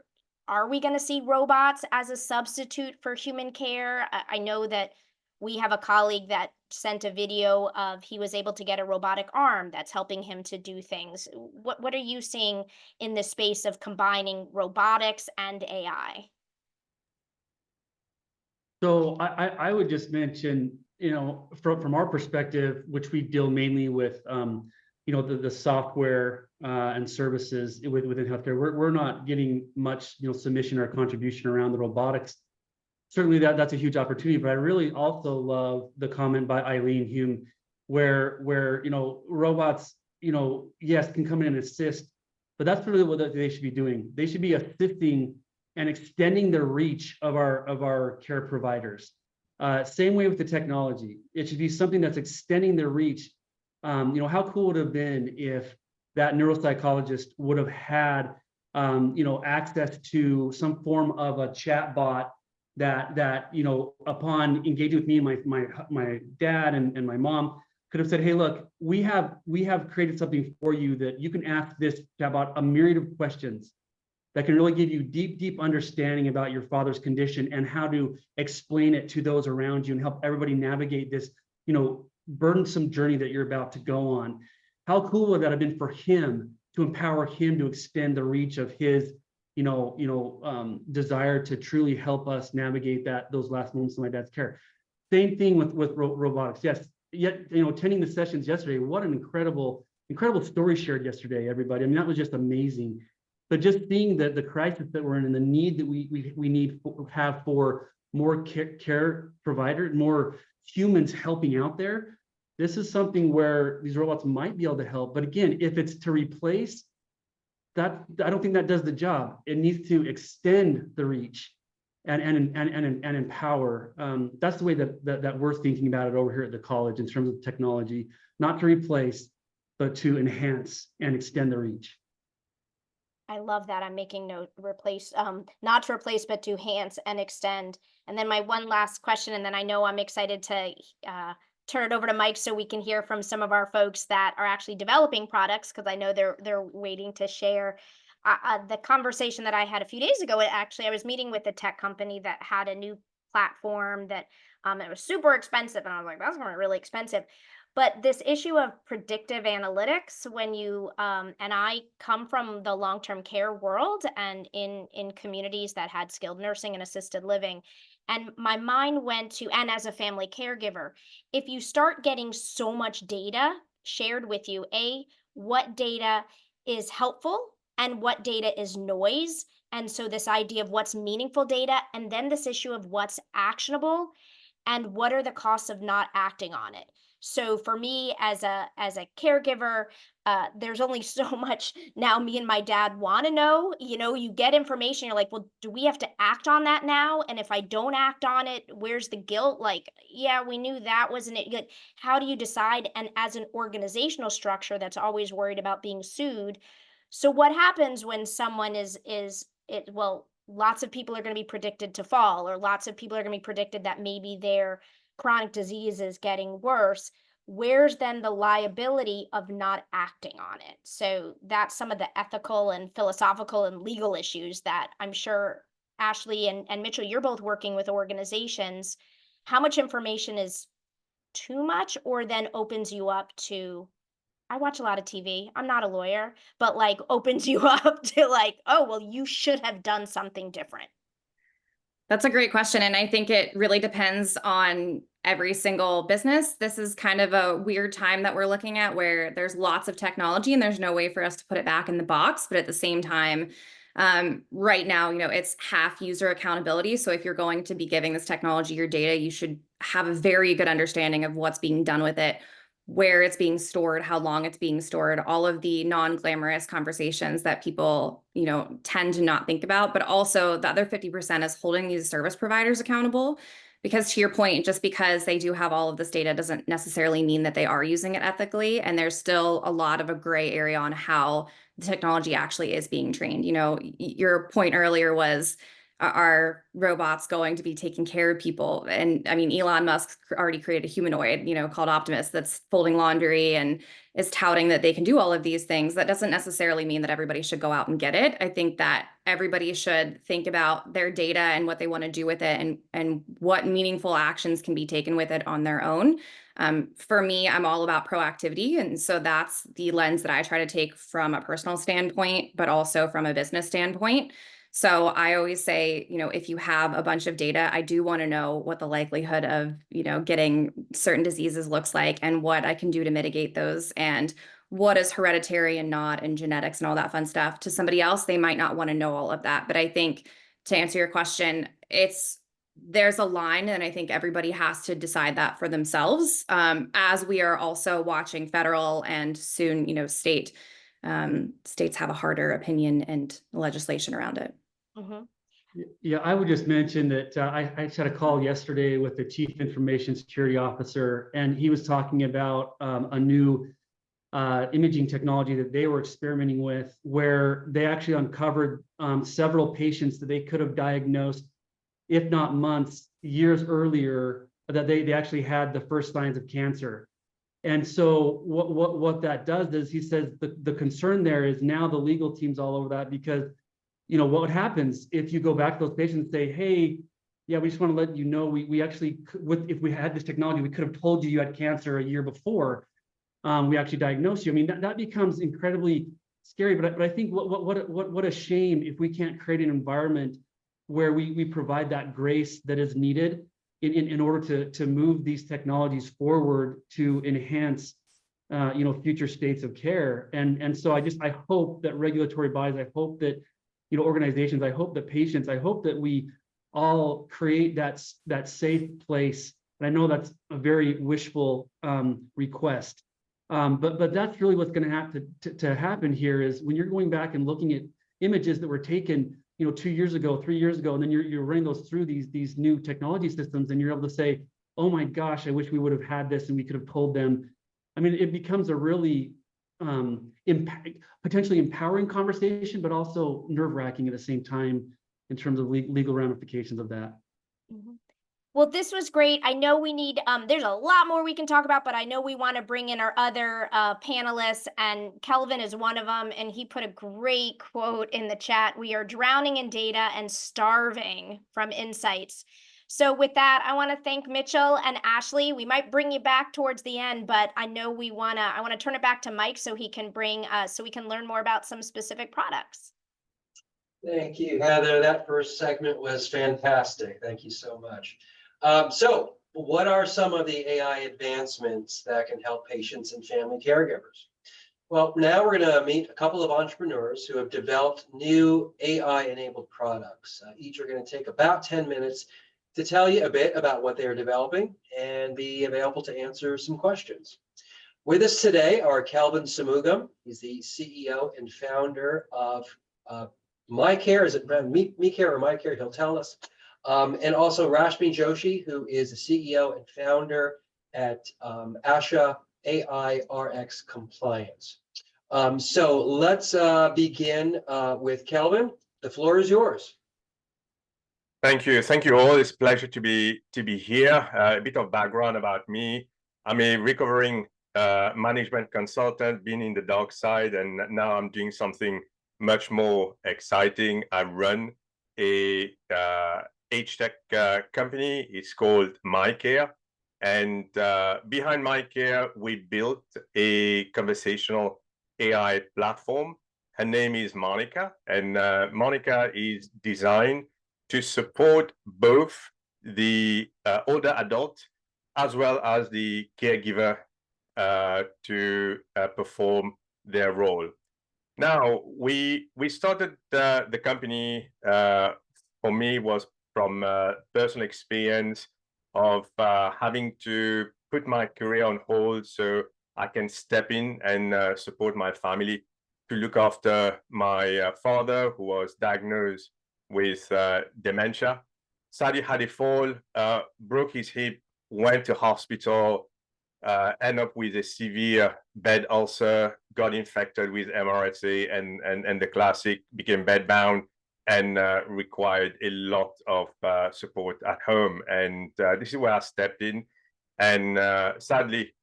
we going to see robots as a substitute for human care? I know that we have a colleague that sent a video of he was able to get a robotic arm that's helping him to do things. What are you seeing in the space of combining robotics and AI? So I would just mention, from our perspective, which we deal mainly with, the software and services within healthcare, we're not getting much, submission or contribution around the robotics. Certainly that's a huge opportunity, but I really also love the comment by Eileen Hume, where robots, yes, can come in and assist, but that's really what they should be doing. They should be assisting and extending the reach of our care providers. Same way with the technology. It should be something that's extending their reach. How cool would it have been if that neuropsychologist would have had, access to some form of a chat bot that upon engaging with me and my dad and my mom could have said, hey, look, we have created something for you that you can ask this chatbot a myriad of questions that can really give you deep understanding about your father's condition and how to explain it to those around you and help everybody navigate this, burdensome journey that you're about to go on. How cool would that have been for him to empower him to extend the reach of his, desire to truly help us navigate those last moments of my dad's care. Same thing with robotics. Yes, yet attending the sessions yesterday, what an incredible story shared yesterday, everybody. I mean, that was just amazing. But just seeing the crisis that we're in and the need that we have for more care providers, more humans helping out there. This is something where these robots might be able to help. But again, if it's to replace, that I don't think that does the job. It needs to extend the reach and empower. That's the way that we're thinking about it over here at the college in terms of technology, not to replace, but to enhance and extend the reach. I love that. I'm making note, not to replace, but to enhance and extend. And then my one last question, and then I know I'm excited to turn it over to Mike so we can hear from some of our folks that are actually developing products, because I know they're waiting to share. The conversation that I had a few days ago, I was meeting with a tech company that had a new platform that it was super expensive, and I was like, that's going to be really expensive. But this issue of predictive analytics, when you and I come from the long-term care world and in communities that had skilled nursing and assisted living, and my mind went to, and as a family caregiver, if you start getting so much data shared with you, what data is helpful and what data is noise, and so this idea of what's meaningful data, and then this issue of what's actionable and what are the costs of not acting on it. So for me as a caregiver, there's only so much now me and my dad want to know. You get information, you're like, well, do we have to act on that now? And if I don't act on it, where's the guilt? Like, yeah, we knew that wasn't it. Like, how do you decide? And as an organizational structure that's always worried about being sued. So what happens when someone well, lots of people are going to be predicted to fall, or lots of people are going to be predicted that maybe their chronic disease is getting worse. Where's then the liability of not acting on it? So that's some of the ethical and philosophical and legal issues that I'm sure Ashley and Mitchell, you're both working with organizations. How much information is too much, or then opens you up to, I watch a lot of TV. I'm not a lawyer, but like opens you up to like, oh, well, you should have done something different. That's a great question. And I think it really depends on every single business. This is kind of a weird time that we're looking at where there's lots of technology and there's no way for us to put it back in the box. But at the same time, right now, it's half user accountability. So if you're going to be giving this technology your data, you should have a very good understanding of what's being done with it, where it's being stored, how long it's being stored, all of the non-glamorous conversations that people, tend to not think about. But also the other 50% is holding these service providers accountable. Because to your point, just because they do have all of this data doesn't necessarily mean that they are using it ethically. And there's still a lot of a gray area on how the technology actually is being trained. Your point earlier was, are robots going to be taking care of people? And I mean, Elon Musk already created a humanoid, called Optimus, that's folding laundry and is touting that they can do all of these things. That doesn't necessarily mean that everybody should go out and get it. I think that everybody should think about their data and what they want to do with it, and what meaningful actions can be taken with it on their own. For me, I'm all about proactivity. And so that's the lens that I try to take from a personal standpoint, but also from a business standpoint. So I always say, if you have a bunch of data, I do want to know what the likelihood of, getting certain diseases looks like, and what I can do to mitigate those, and what is hereditary and not, and genetics and all that fun stuff. To somebody else, they might not want to know all of that. But I think, to answer your question, there's a line, and I think everybody has to decide that for themselves, as we are also watching federal and soon, states have a harder opinion and legislation around it. Mhm. Yeah, I would just mention that I just had a call yesterday with the Chief Information Security Officer, and he was talking about a new imaging technology that they were experimenting with, where they actually uncovered several patients that they could have diagnosed, if not months, years earlier, that they actually had the first signs of cancer. And so what that does is, he says the concern there is now the legal team's all over that, because what happens if you go back to those patients and say, hey, yeah, we just want to let you know, we actually, if we had this technology, we could have told you had cancer a year before we actually diagnosed you. I mean, that becomes incredibly scary. But I think what a shame if we can't create an environment where we provide that grace that is needed in order to move these technologies forward to enhance future states of care. And so I hope that regulatory bodies, I hope that organizations, I hope that patients, I hope that we all create that safe place. And I know that's a very wishful request, but that's really what's going to have to happen here, is when you're going back and looking at images that were taken 2 years ago, 3 years ago, and then you're running those through these new technology systems, and you're able to say, oh my gosh, I wish we would have had this and we could have told them. I mean, it becomes a really potentially empowering conversation, but also nerve-wracking at the same time in terms of legal ramifications of that. Mhm. Well, this was great. I know we need, there's a lot more we can talk about, but I know we want to bring in our other panelists, and Kelvin is one of them. And he put a great quote in the chat: "We are drowning in data and starving from insights." So with that, I want to thank Mitchell and Ashley. We might bring you back towards the end, but I know I want to turn it back to Mike so he can so we can learn more about some specific products. Thank you, Heather. That first segment was fantastic. Thank you so much. So what are some of the AI advancements that can help patients and family caregivers? Well, now we're going to meet a couple of entrepreneurs who have developed new AI-enabled products. Each are going to take about 10 minutes to tell you a bit about what they're developing and be available to answer some questions. With us today are Kelvin Samugam. He's the CEO and founder of MyCare. Is it MeCare or MyCare? He'll tell us. And also Rashmi Joshi, who is the CEO and founder at Asha AI RX Compliance. So let's begin with Kelvin. The floor is yours. Thank you all. It's a pleasure to be here. A bit of background about me: I'm a recovering management consultant, been in the dark side, and now I'm doing something much more exciting. I run a H-Tech company. It's called MyCare, and behind MyCare, we built a conversational AI platform. Her name is Monica, and Monica is designed to support both the older adult as well as the caregiver to perform their role. Now, we started the company, for me, was from personal experience of having to put my career on hold so I can step in and support my family to look after my father, who was diagnosed with dementia. Sadly had a fall, broke his hip, went to hospital, end up with a severe bed ulcer, got infected with MRSA, and the classic, became bedbound and required a lot of support at home. And this is where I stepped in. And sadly,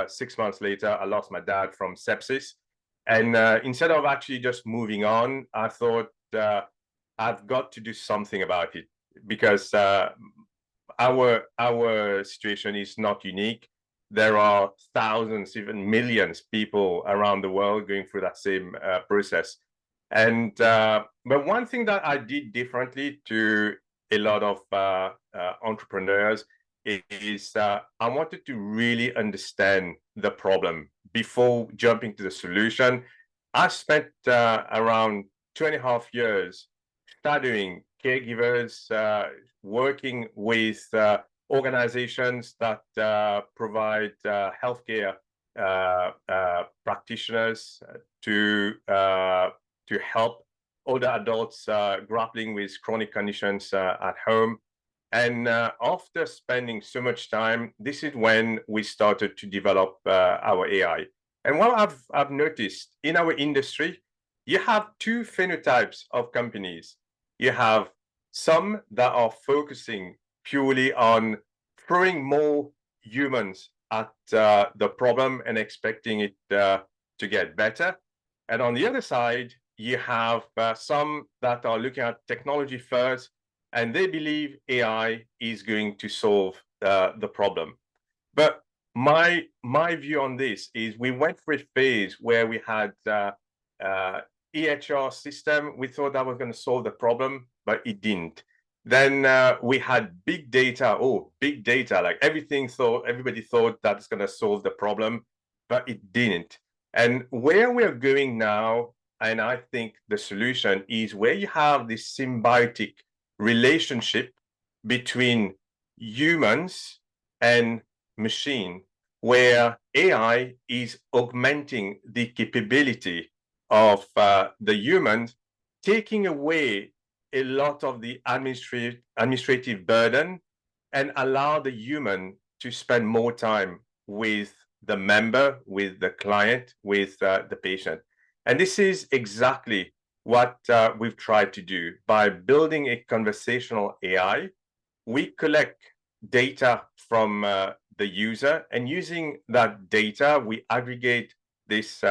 6 months later, I lost my dad from sepsis. And instead of actually just moving on, I thought I've got to do something about it, because our situation is not unique. There are thousands, even millions people around the world going through that same process. And but one thing that I did differently to a lot of entrepreneurs is I wanted to really understand the problem before jumping to the solution. I spent around 2.5 years studying caregivers, working with organizations that provide healthcare practitioners to help older adults grappling with chronic conditions at home. And after spending so much time, this is when we started to develop our AI. And what I've noticed in our industry, you have two phenotypes of companies. You have some that are focusing purely on throwing more humans at the problem and expecting it to get better. And on the other side, you have some that are looking at technology first, and they believe AI is going to solve the problem. But my view on this is we went through a phase where we had EHR system. We thought that was going to solve the problem, but it didn't. Then we had big data. Oh, big data! Like everybody thought that's going to solve the problem, but it didn't. And where we're going now, and I think the solution is where you have this symbiotic relationship between humans and machine, where AI is augmenting the capability of the humans, taking away a lot of the administrative burden and allow the human to spend more time with the member, with the client, with the patient. And this is exactly what we've tried to do. By building a conversational AI, we collect data from the user, and using that data, we aggregate this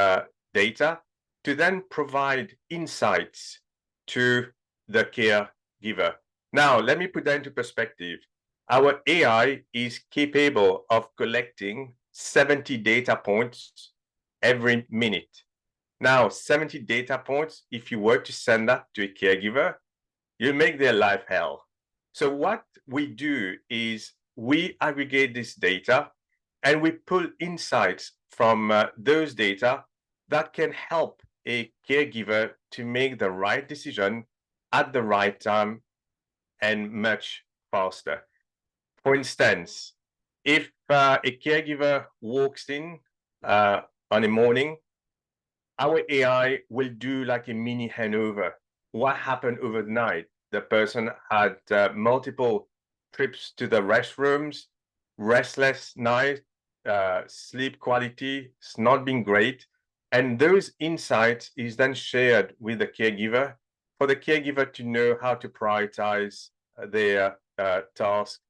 data to then provide insights to the caregiver. Now, let me put that into perspective. Our AI is capable of collecting 70 data points every minute. Now, 70 data points, if you were to send that to a caregiver, you'll make their life hell. So what we do is we aggregate this data and we pull insights from those data that can help a caregiver to make the right decision at the right time and much faster. For instance, if a caregiver walks in on a morning, our AI will do like a mini handover. What happened overnight? The person had multiple trips to the restrooms, restless night, sleep quality, it's not been great. And those insights is then shared with the caregiver for the caregiver to know how to prioritize their task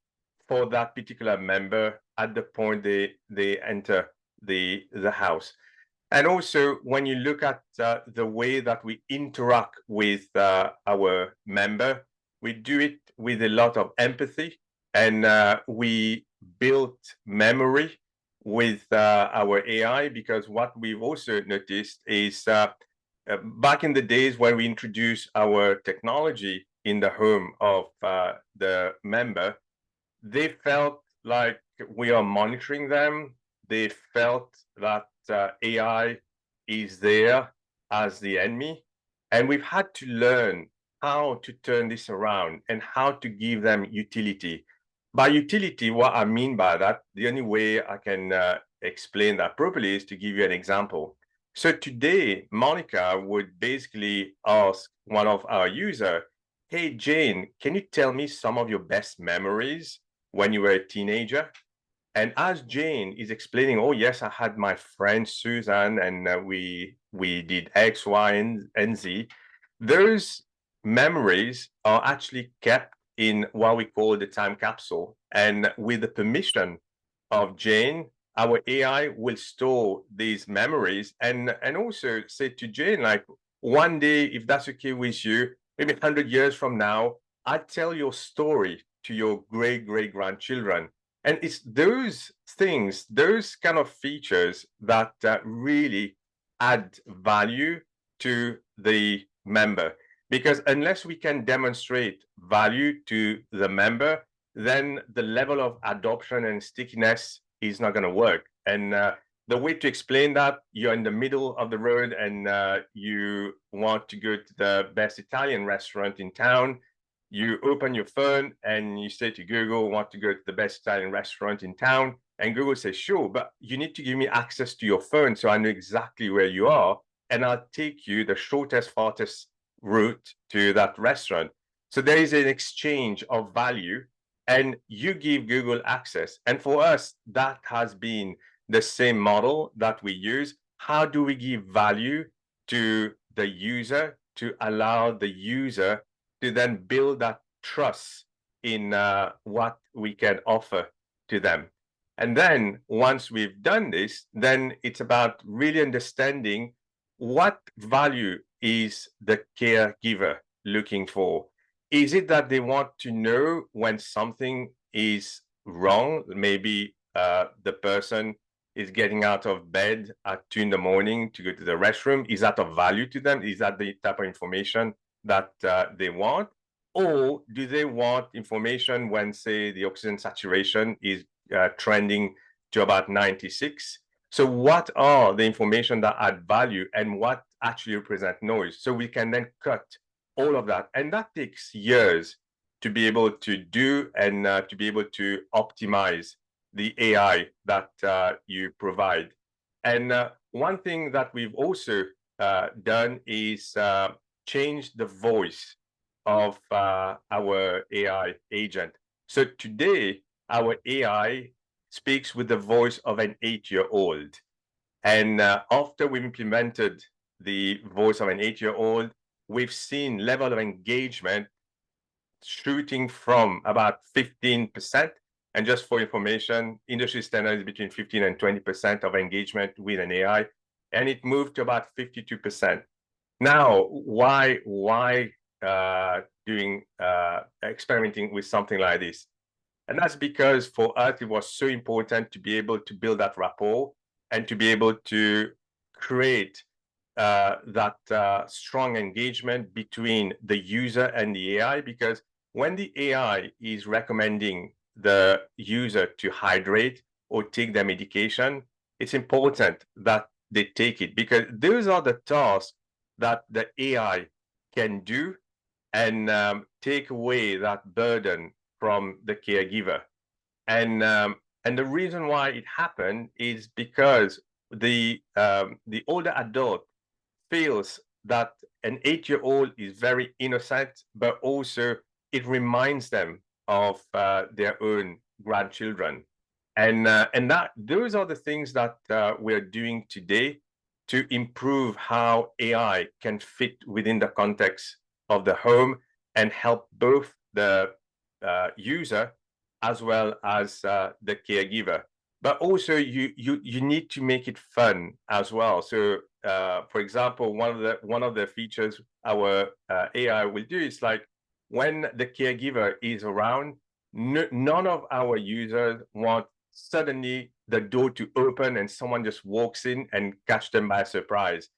for that particular member at the point they enter the house. And also, when you look at the way that we interact with our member, we do it with a lot of empathy, and we built memory with our AI, because what we've also noticed is back in the days when we introduced our technology in the home of the member, they felt like we are monitoring them. They felt that AI is there as the enemy. And we've had to learn how to turn this around and how to give them utility. By utility, what I mean by that, the only way I can explain that properly is to give you an example. So today, Monica would basically ask one of our users, hey, Jane, can you tell me some of your best memories when you were a teenager? And as Jane is explaining, oh yes, I had my friend Susan, and we did X, Y, and Z. Those memories are actually kept in what we call the time capsule. And with the permission of Jane, our AI will store these memories and also say to Jane, like, one day, if that's okay with you, maybe 100 years from now, I tell your story to your great grandchildren. And it's those things, those kind of features that really add value to the member. Because unless we can demonstrate value to the member, then the level of adoption and stickiness is not going to work. And the way to explain that, you're in the middle of the road and you want to go to the best Italian restaurant in town. You open your phone and you say to Google, want to go to the best Italian restaurant in town. And Google says, sure, but you need to give me access to your phone so I know exactly where you are. And I'll take you the shortest, farthest route to that restaurant. So there is an exchange of value and you give Google access. And for us, that has been the same model that we use. How do we give value to the user to allow the user to then build that trust in what we can offer to them? And then once we've done this, then it's about really understanding what value is the caregiver looking for. Is it that they want to know when something is wrong? Maybe the person is getting out of bed at 2 in the morning to go to the restroom. Is that of value to them? Is that the type of information that they want? Or do they want information when, say, the oxygen saturation is trending to about 96? So what are the information that add value and what actually represent noise? So we can then cut all of that. And that takes years to be able to do and to be able to optimize the AI that you provide. And one thing that we've also done is change the voice of our AI agent. So today, our AI speaks with the voice of an 8-year-old. And after we've implemented the voice of an 8-year-old, we've seen level of engagement shooting from about 15%. And just for information, industry standard is between 15 and 20% of engagement with an AI. And it moved to about 52%. Now, why doing experimenting with something like this? And that's because for us, it was so important to be able to build that rapport and to be able to create that strong engagement between the user and the AI, because when the AI is recommending the user to hydrate or take their medication, it's important that they take it, because those are the tasks that the AI can do and take away that burden from the caregiver. And the reason why it happened is because the older adult feels that an 8-year-old is very innocent, but also it reminds them of their own grandchildren. And that those are the things that we're doing today to improve how AI can fit within the context of the home and help both the user as well as the caregiver. But also you need to make it fun as well. So for example, one of the features our AI will do is, like, when the caregiver is around, none of our users want suddenly the door to open and someone just walks in and catch them by surprise.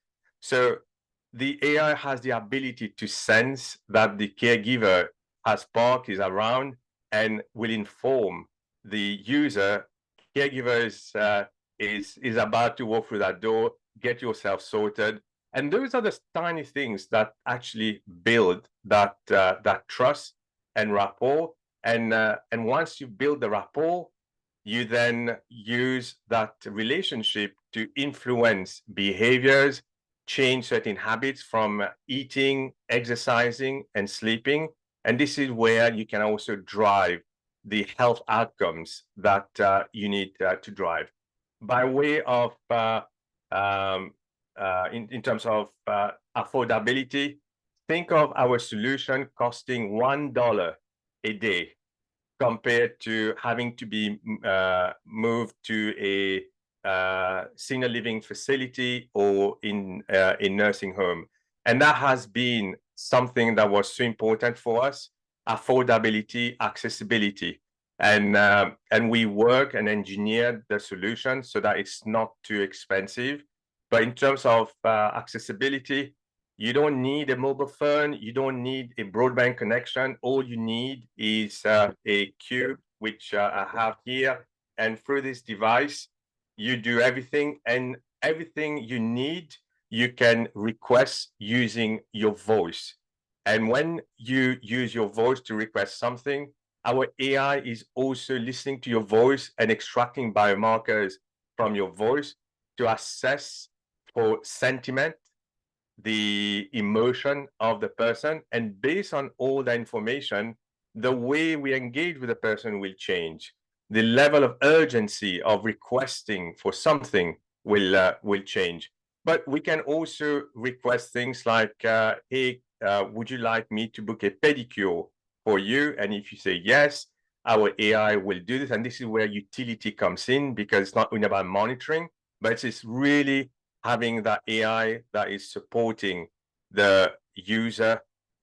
So the AI has the ability to sense that the caregiver has parked, is around, and will inform the user, caregivers is about to walk through that door, get yourself sorted. And those are the tiny things that actually build that that trust and rapport. And once you build the rapport, you then use that relationship to influence behaviors, change certain habits from eating, exercising, and sleeping. And this is where you can also drive the health outcomes that you need to drive. By way of, in terms of affordability, think of our solution costing $1 a day compared to having to be moved to a senior living facility or in a nursing home. And that has been something that was so important for us: affordability, accessibility. And we work and engineer the solution so that it's not too expensive. But in terms of accessibility, you don't need a mobile phone. You don't need a broadband connection. All you need is a cube, which I have here. And through this device, you do everything. And everything you need, you can request using your voice. And when you use your voice to request something, our AI is also listening to your voice and extracting biomarkers from your voice to assess for sentiment, the emotion of the person. And based on all the information, the way we engage with the person will change. The level of urgency of requesting for something will change. But we can also request things like, hey, would you like me to book a pedicure for you? And if you say yes, our AI will do this. And this is where utility comes in, because it's not only about monitoring, but it's really having that AI that is supporting the user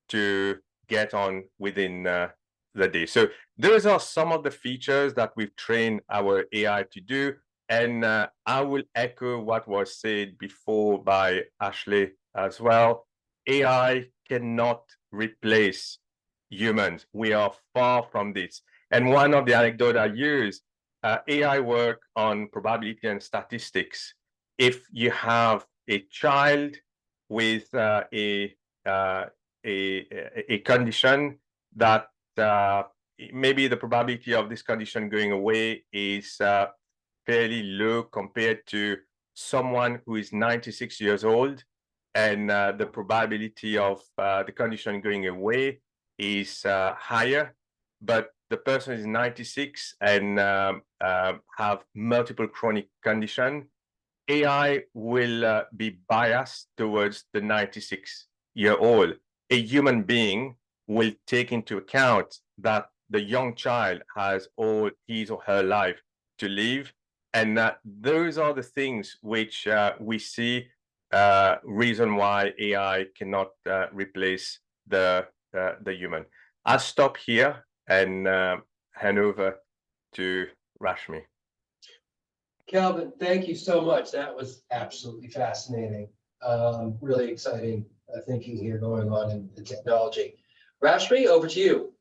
to get on within the day. So those are some of the features that we've trained our AI to do. And I will echo what was said before by Ashley as well. AI cannot replace humans. We are far from this. And one of the anecdotes I use, AI work on probability and statistics. If you have a child with a condition that maybe the probability of this condition going away is fairly low compared to someone who is 96 years old, and the probability of the condition going away is higher, but the person is 96 and have multiple chronic condition, AI will be biased towards the 96-year-old. A human being will take into account that the young child has all his or her life to live. And those are the things which we see reason why AI cannot replace the human. I'll stop here and hand over to Rashmi. Calvin, thank you so much. That was absolutely fascinating. Really exciting thinking here going on in the technology. Rashmi, over to you.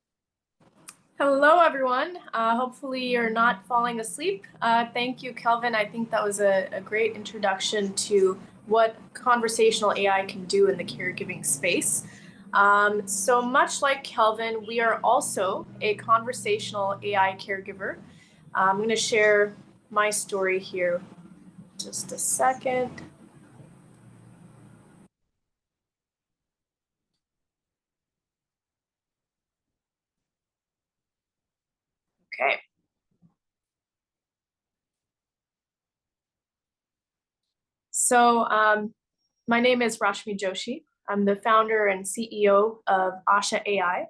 Hello, everyone. Hopefully you're not falling asleep. Thank you, Kelvin. I think that was a great introduction to what conversational AI can do in the caregiving space. So much like Kelvin, we are also a conversational AI caregiver. I'm going to share my story here. Just a second. Okay. So my name is Rashmi Joshi. I'm the founder and CEO of Asha AI.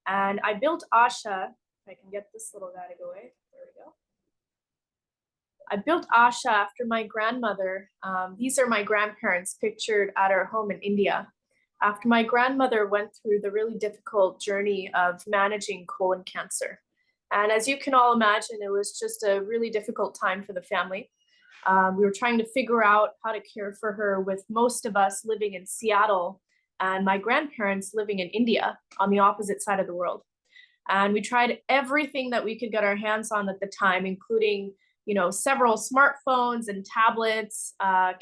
And I built Asha, if I can get this little guy to go away. There we go. I built Asha after my grandmother. These are my grandparents pictured at our home in India. After my grandmother went through the really difficult journey of managing colon cancer. And as you can all imagine, it was just a really difficult time for the family. We were trying to figure out how to care for her, with most of us living in Seattle and my grandparents living in India on the opposite side of the world. And we tried everything that we could get our hands on at the time, including, you know, several smartphones and tablets,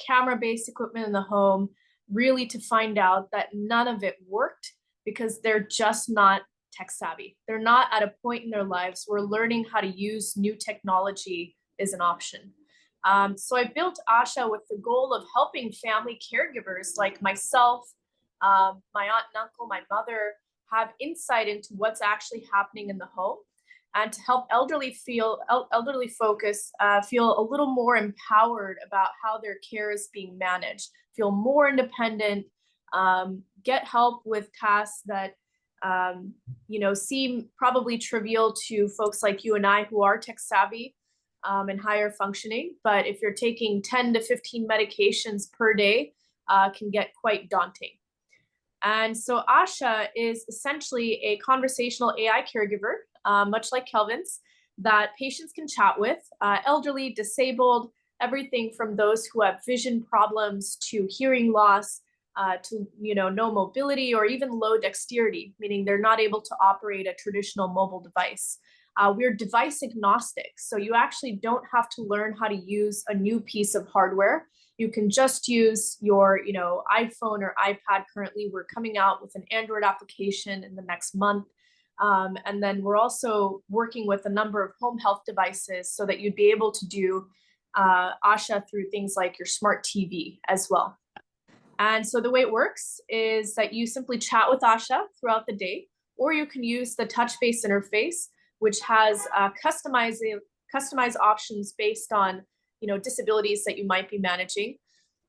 camera-based equipment in the home, really to find out that none of it worked because they're just not tech savvy. They're not at a point in their lives where learning how to use new technology is an option. So I built Asha with the goal of helping family caregivers like myself, my aunt and uncle, my mother, have insight into what's actually happening in the home, and to help elderly folks feel a little more empowered about how their care is being managed, feel more independent, get help with tasks that you know, seem probably trivial to folks like you and I who are tech savvy and higher functioning. But if you're taking 10 to 15 medications per day, can get quite daunting. And so Asha is essentially a conversational AI caregiver, much like Kelvin's, that patients can chat with, elderly, disabled, everything from those who have vision problems to hearing loss, to, you know, no mobility or even low dexterity, meaning they're not able to operate a traditional mobile device. We're device agnostic, so you actually don't have to learn how to use a new piece of hardware. You can just use your, you know, iPhone or iPad. Currently, we're coming out with an Android application in the next month. And then we're also working with a number of home health devices so that you'd be able to do Asha through things like your smart TV as well. And so the way it works is that you simply chat with Asha throughout the day, or you can use the touch-based interface, which has customized options based on, you know, disabilities that you might be managing.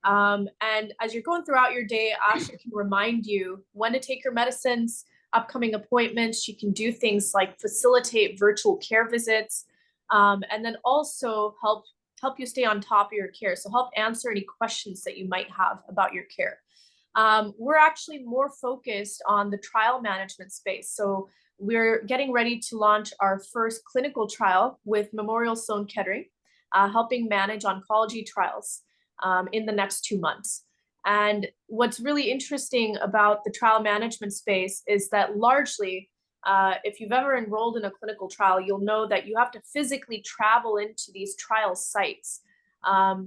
And as you're going throughout your day, Asha can remind you when to take your medicines, upcoming appointments. She can do things like facilitate virtual care visits, and then also help you stay on top of your care. So help answer any questions that you might have about your care. We're actually more focused on the trial management space. So we're getting ready to launch our first clinical trial with Memorial Sloan Kettering, helping manage oncology trials in the next 2 months. And what's really interesting about the trial management space is that largely, if you've ever enrolled in a clinical trial, you'll know that you have to physically travel into these trial sites.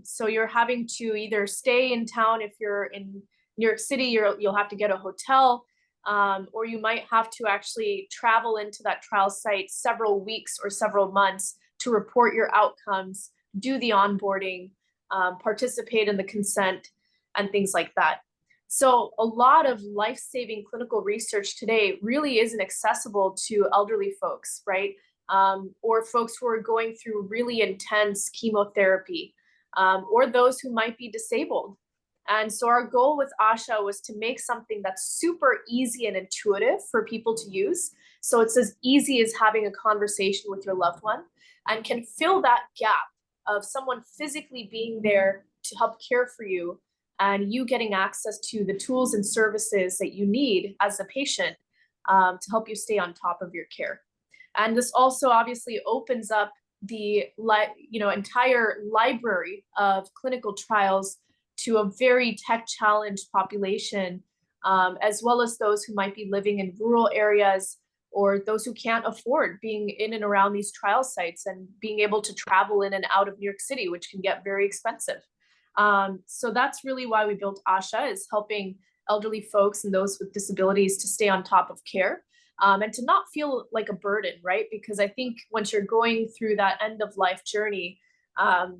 So you're having to either stay in town. If you're in New York City, you'll have to get a hotel, or you might have to actually travel into that trial site several weeks or several months to report your outcomes, do the onboarding, participate in the consent, and things like that. So a lot of life-saving clinical research today really isn't accessible to elderly folks, right? Or folks who are going through really intense chemotherapy, or those who might be disabled. And so our goal with Asha was to make something that's super easy and intuitive for people to use. So it's as easy as having a conversation with your loved one, and can fill that gap of someone physically being there to help care for you, and you getting access to the tools and services that you need as a patient to help you stay on top of your care. And this also obviously opens up the entire library of clinical trials to a very tech challenged population, as well as those who might be living in rural areas, or those who can't afford being in and around these trial sites and being able to travel in and out of New York City, which can get very expensive. So that's really why we built Asha, is helping elderly folks and those with disabilities to stay on top of care, and to not feel like a burden, right? Because I think once you're going through that end of life journey,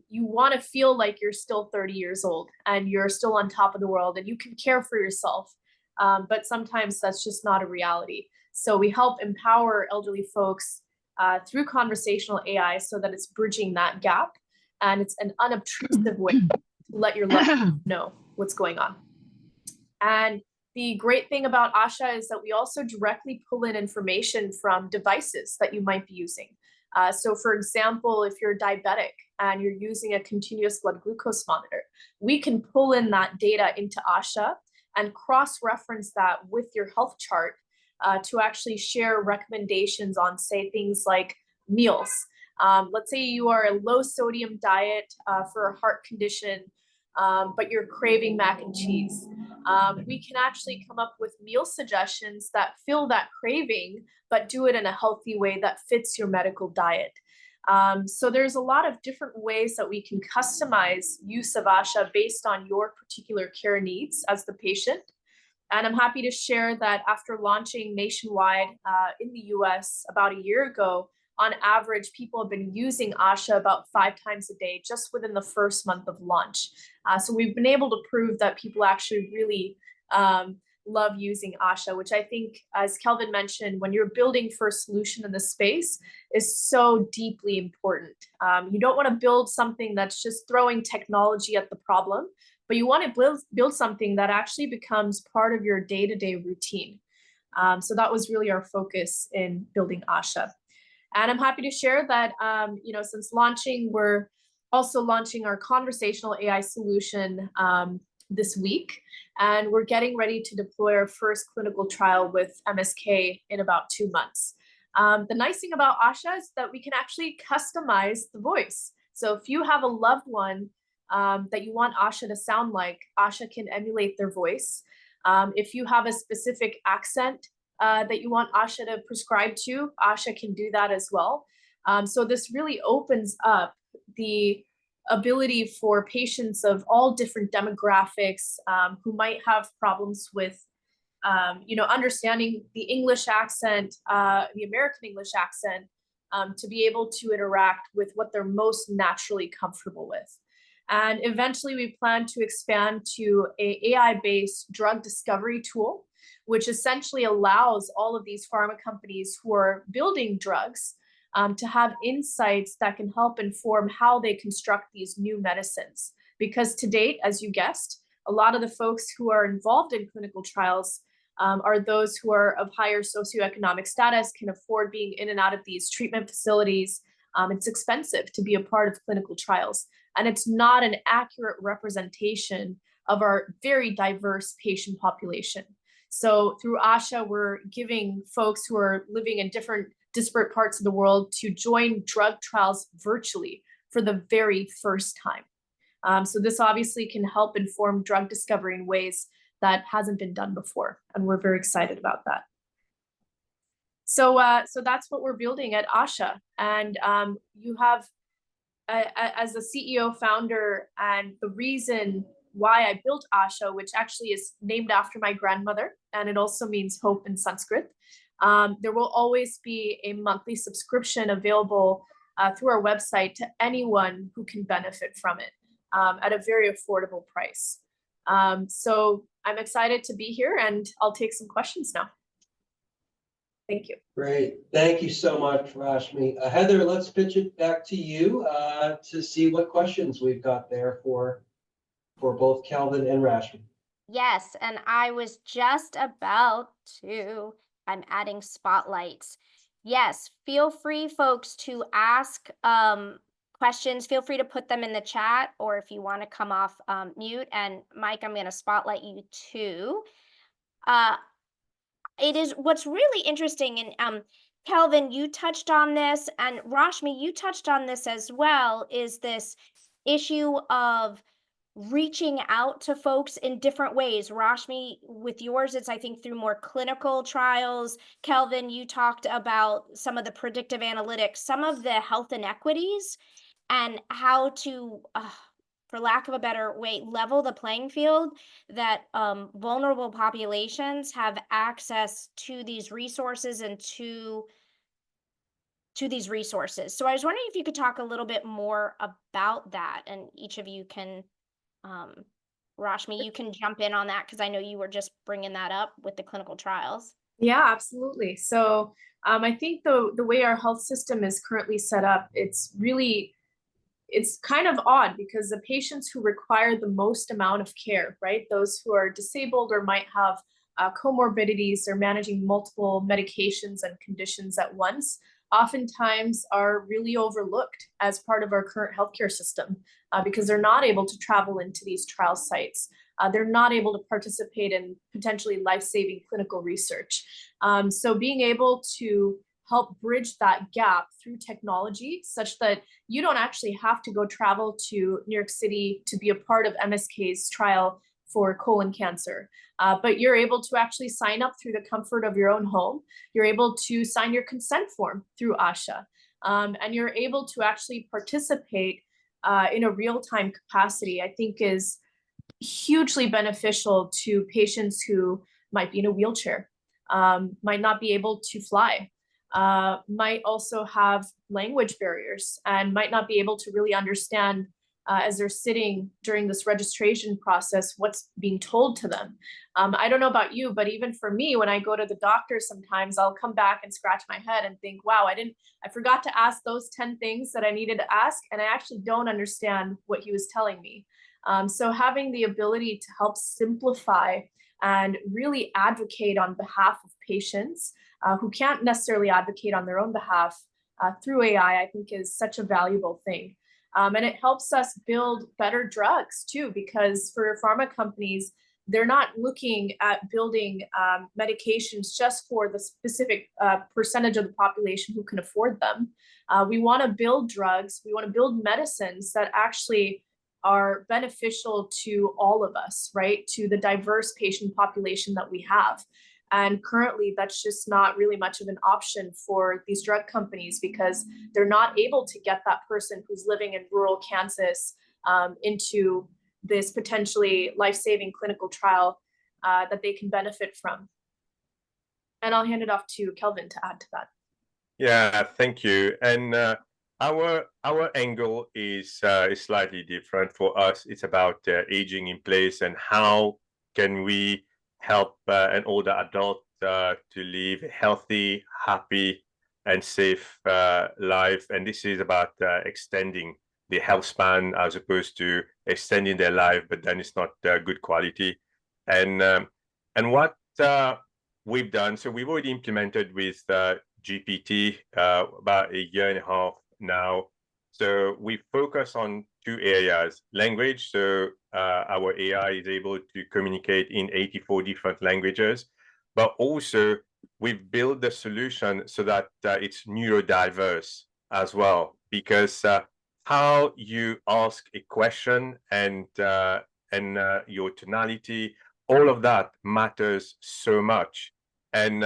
you want to feel like you're still 30 years old and you're still on top of the world and you can care for yourself. But sometimes that's just not a reality. So we help empower elderly folks through conversational AI so that it's bridging that gap, and it's an unobtrusive way to let your loved ones know what's going on. And the great thing about Asha is that we also directly pull in information from devices that you might be using. So for example, if you're diabetic and you're using a continuous blood glucose monitor, we can pull in that data into Asha and cross-reference that with your health chart to actually share recommendations on, say, things like meals. Let's say you are a low sodium diet for a heart condition, but you're craving mac and cheese. we can actually come up with meal suggestions that fill that craving, but do it in a healthy way that fits your medical diet. So there's a lot of different ways that we can customize use of ASHA based on your particular care needs as the patient. And I'm happy to share that after launching nationwide in the US about a year ago, on average, people have been using ASHA about 5 times a day just within the first month of launch. So we've been able to prove that people actually really love using ASHA, which I think, as Kelvin mentioned, when you're building for a solution in the space is so deeply important. You don't want to build something that's just throwing technology at the problem, but you want to build something that actually becomes part of your day-to-day routine. So that was really our focus in building ASHA. And I'm happy to share that, since launching, we're also launching our conversational AI solution this week. And we're getting ready to deploy our first clinical trial with MSK in about 2 months. The nice thing about ASHA is that we can actually customize the voice. So if you have a loved one that you want ASHA to sound like, ASHA can emulate their voice. If you have a specific accent that you want ASHA to prescribe to, ASHA can do that as well. So this really opens up the ability for patients of all different demographics who might have problems with understanding the English accent, the American English accent, to be able to interact with what they're most naturally comfortable with. And eventually we plan to expand to an AI-based drug discovery tool, which essentially allows all of these pharma companies who are building drugs to have insights that can help inform how they construct these new medicines. Because to date, as you guessed, a lot of the folks who are involved in clinical trials are those who are of higher socioeconomic status, can afford being in and out of these treatment facilities. It's expensive to be a part of clinical trials, and it's not an accurate representation of our very diverse patient population. So through ASHA, we're giving folks who are living in different disparate parts of the world to join drug trials virtually for the very first time. So this obviously can help inform drug discovery in ways that hasn't been done before, and we're very excited about that. So that's what we're building at ASHA, and you have, as the CEO founder, and the reason why I built ASHA, which actually is named after my grandmother, and it also means hope in Sanskrit. There will always be a monthly subscription available through our website to anyone who can benefit from it at a very affordable price. So I'm excited to be here, and I'll take some questions now. Thank you. Great. Thank you so much, Rashmi. Heather, let's pitch it back to you to see what questions we've got there for both Kelvin and Rashmi. Yes, and I was just about to, I'm adding spotlights. Yes, feel free, folks, to ask questions. Feel free to put them in the chat, or if you want to come off mute. And Mike, I'm going to spotlight you too. It is what's really interesting, and Kelvin, you touched on this, and Rashmi, you touched on this as well, is this issue of reaching out to folks in different ways. Rashmi, with yours, it's I think through more clinical trials. Kelvin, you talked about some of the predictive analytics, some of the health inequities, and how to, for lack of a better way, level the playing field, that vulnerable populations have access to these resources and to these resources. So I was wondering if you could talk a little bit more about that, and each of you can, Rashmi, you can jump in on that, because I know you were just bringing that up with the clinical trials. Yeah, absolutely. So I think the way our health system is currently set up, it's kind of odd, because the patients who require the most amount of care, right, those who are disabled or might have comorbidities or managing multiple medications and conditions at once, oftentimes are really overlooked as part of our current healthcare system because they're not able to travel into these trial sites. They're not able to participate in potentially life-saving clinical research. So being able to help bridge that gap through technology, such that you don't actually have to go travel to New York City to be a part of MSK's trial for colon cancer. But you're able to actually sign up through the comfort of your own home. You're able to sign your consent form through ASHA. And you're able to actually participate in a real-time capacity, I think is hugely beneficial to patients who might be in a wheelchair, might not be able to fly, might also have language barriers and might not be able to really understand as they're sitting during this registration process what's being told to them. I don't know about you, but even for me, when I go to the doctor, sometimes I'll come back and scratch my head and think, wow, I forgot to ask those 10 things that I needed to ask, and I actually don't understand what he was telling me. So having the ability to help simplify and really advocate on behalf of patients who can't necessarily advocate on their own behalf through AI, I think is such a valuable thing. And it helps us build better drugs too, because for pharma companies, they're not looking at building medications just for the specific percentage of the population who can afford them. We want to build drugs, we want to build medicines that actually are beneficial to all of us, right? To the diverse patient population that we have. And currently, that's just not really much of an option for these drug companies because they're not able to get that person who's living in rural Kansas into this potentially life-saving clinical trial that they can benefit from. And I'll hand it off to Kelvin to add to that. Yeah, thank you. And our angle is slightly different for us. It's about aging in place and how can we help an older adult to live a healthy, happy, and safe life. And this is about extending the health span as opposed to extending their life, but then it's not good quality. And what we've done, so we've already implemented with GPT about a year and a half now. So we focus on two areas: language. So our AI is able to communicate in 84 different languages, but also we've built the solution so that it's neurodiverse as well, because how you ask a question and your tonality, all of that matters so much. And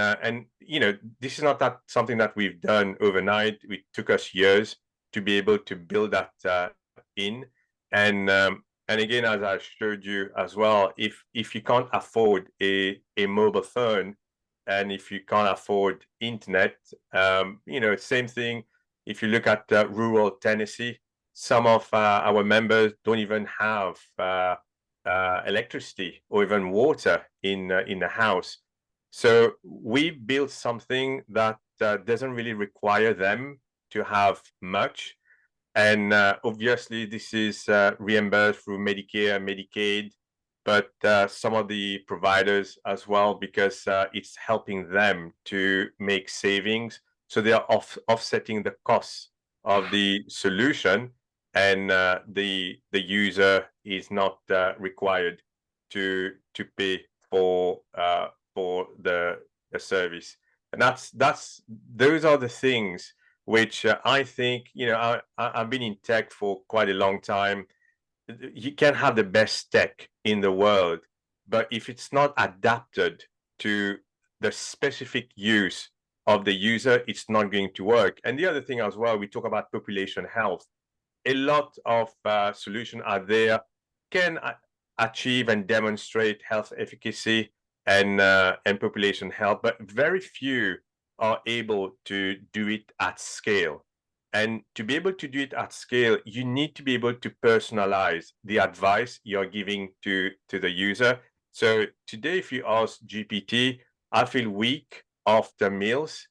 you know, this is not something that we've done overnight. It took us years to be able to build that in. And again, as I showed you as well, if you can't afford a mobile phone, and if you can't afford internet, you know, same thing. If you look at rural Tennessee, some of our members don't even have electricity or even water in the house. So we built something that doesn't really require them to have much. And obviously, this is reimbursed through Medicare and Medicaid, but some of the providers as well, because it's helping them to make savings. So they are offsetting the costs of the solution, and the user is not required to pay for the service. And those are the things which I think, you know, I've been in tech for quite a long time. You can have the best tech in the world, but if it's not adapted to the specific use of the user, it's not going to work. And the other thing as well, we talk about population health. A lot of solutions out there can achieve and demonstrate health efficacy and population health, but very few are able to do it at scale. And to be able to do it at scale, you need to be able to personalize the advice you're giving to the user. So today, if you ask GPT, I feel weak after meals,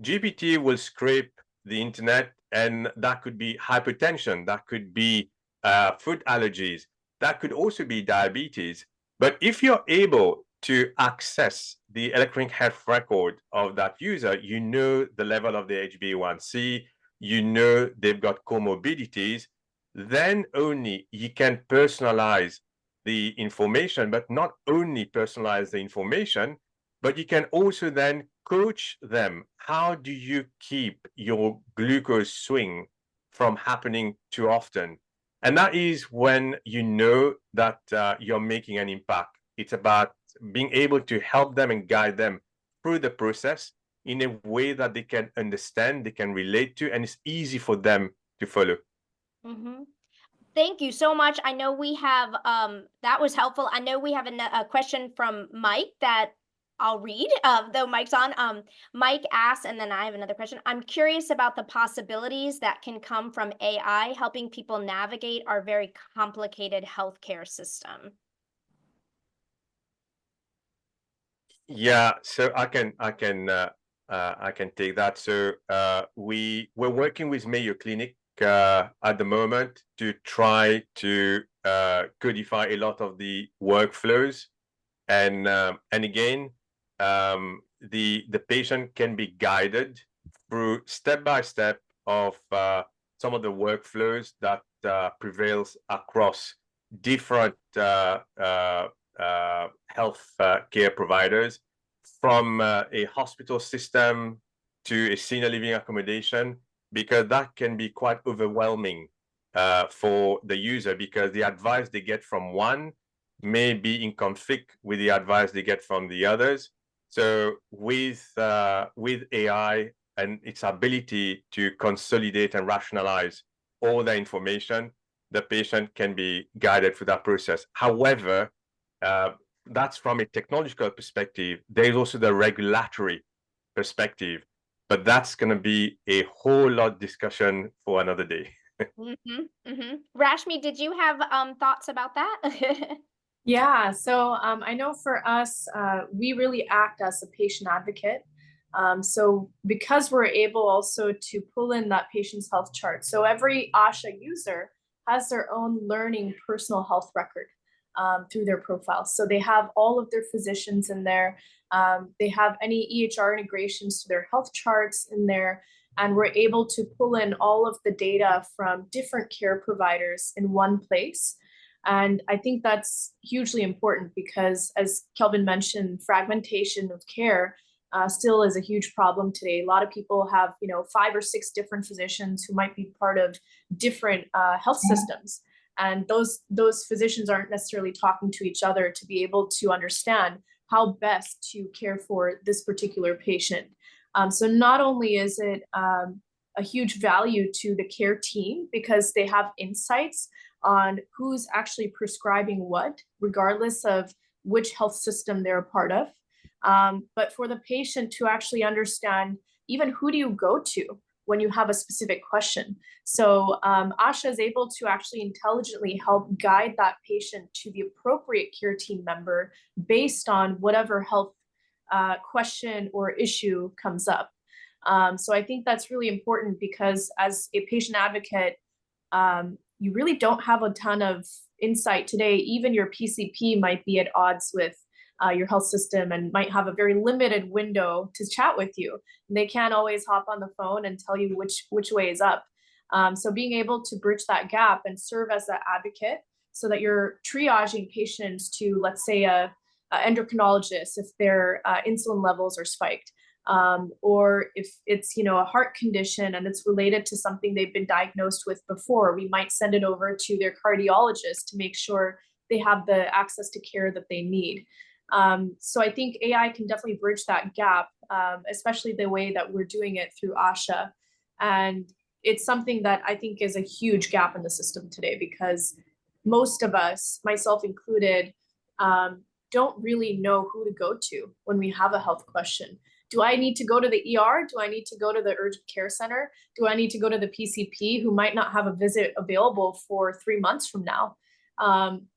GPT will scrape the internet, and that could be hypertension, that could be food allergies, that could also be diabetes. But if you're able to access the electronic health record of that user, you know the level of the HbA1c, you know they've got comorbidities, then only you can personalize the information, but not only personalize the information, but you can also then coach them. How do you keep your glucose swing from happening too often? And that is when you know that you're making an impact. It's about being able to help them and guide them through the process in a way that they can understand, they can relate to, and it's easy for them to follow. Mm-hmm. Thank you so much. I know we have, that was helpful. I know we have a question from Mike that I'll read, though Mike's on. Mike asks, and then I have another question. I'm curious about the possibilities that can come from AI helping people navigate our very complicated healthcare system. Yeah, so I can take that. So we're working with Mayo Clinic at the moment to try to codify a lot of the workflows, and again, the patient can be guided through step by step of some of the workflows that prevails across different health care providers, from a hospital system to a senior living accommodation, because that can be quite overwhelming for the user, because the advice they get from one may be in conflict with the advice they get from the others. So with AI and its ability to consolidate and rationalize all the information, the patient can be guided through that process. However, that's from a technological perspective. There's also the regulatory perspective, but that's going to be a whole lot discussion for another day. Rashmi, did you have thoughts about that? Yeah, so I know for us, we really act as a patient advocate. So because we're able also to pull in that patient's health chart. So every ASHA user has their own learning personal health record through their profile. So they have all of their physicians in there. They have any EHR integrations to their health charts in there. And we're able to pull in all of the data from different care providers in one place. And I think that's hugely important because, as Kelvin mentioned, fragmentation of care still is a huge problem today. A lot of people have, 5 or 6 different physicians who might be part of different health systems. And those physicians aren't necessarily talking to each other to be able to understand how best to care for this particular patient. So not only is it a huge value to the care team because they have insights on who's actually prescribing what, regardless of which health system they're a part of. But for the patient to actually understand, even who do you go to when you have a specific question. So ASHA is able to actually intelligently help guide that patient to the appropriate care team member based on whatever health question or issue comes up. So I think that's really important because as a patient advocate, you really don't have a ton of insight today. Even your PCP might be at odds with your health system and might have a very limited window to chat with you. They can't always hop on the phone and tell you which way is up. So being able to bridge that gap and serve as an advocate so that you're triaging patients to, let's say, a endocrinologist if their insulin levels are spiked. Or if it's a heart condition and it's related to something they've been diagnosed with before, we might send it over to their cardiologist to make sure they have the access to care that they need. So I think AI can definitely bridge that gap, especially the way that we're doing it through ASHA. And it's something that I think is a huge gap in the system today because most of us, myself included, don't really know who to go to when we have a health question. Do I need to go to the ER? Do I need to go to the urgent care center? Do I need to go to the PCP who might not have a visit available for 3 months from now?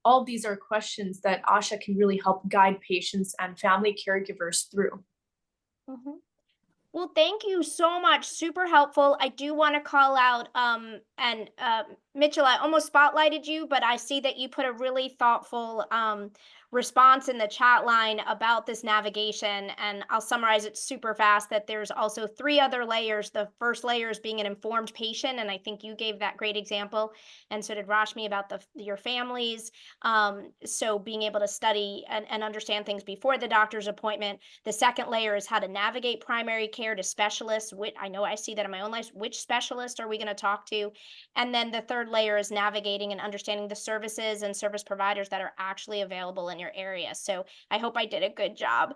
All these are questions that ASHA can really help guide patients and family caregivers through. Mm-hmm. Well, thank you so much. Super helpful. I do want to call out, Mitchell, I almost spotlighted you, but I see that you put a really thoughtful response in the chat line about this navigation, and I'll summarize it super fast, that there's also 3 other layers. The first layer is being an informed patient, and I think you gave that great example, and so did Rashmi about your families. So being able to study and understand things before the doctor's appointment. The second layer is how to navigate primary care to specialists. Which, I know I see that in my own life, which specialist are we going to talk to? And then the third layer is navigating and understanding the services and service providers that are actually available in your area. So I hope I did a good job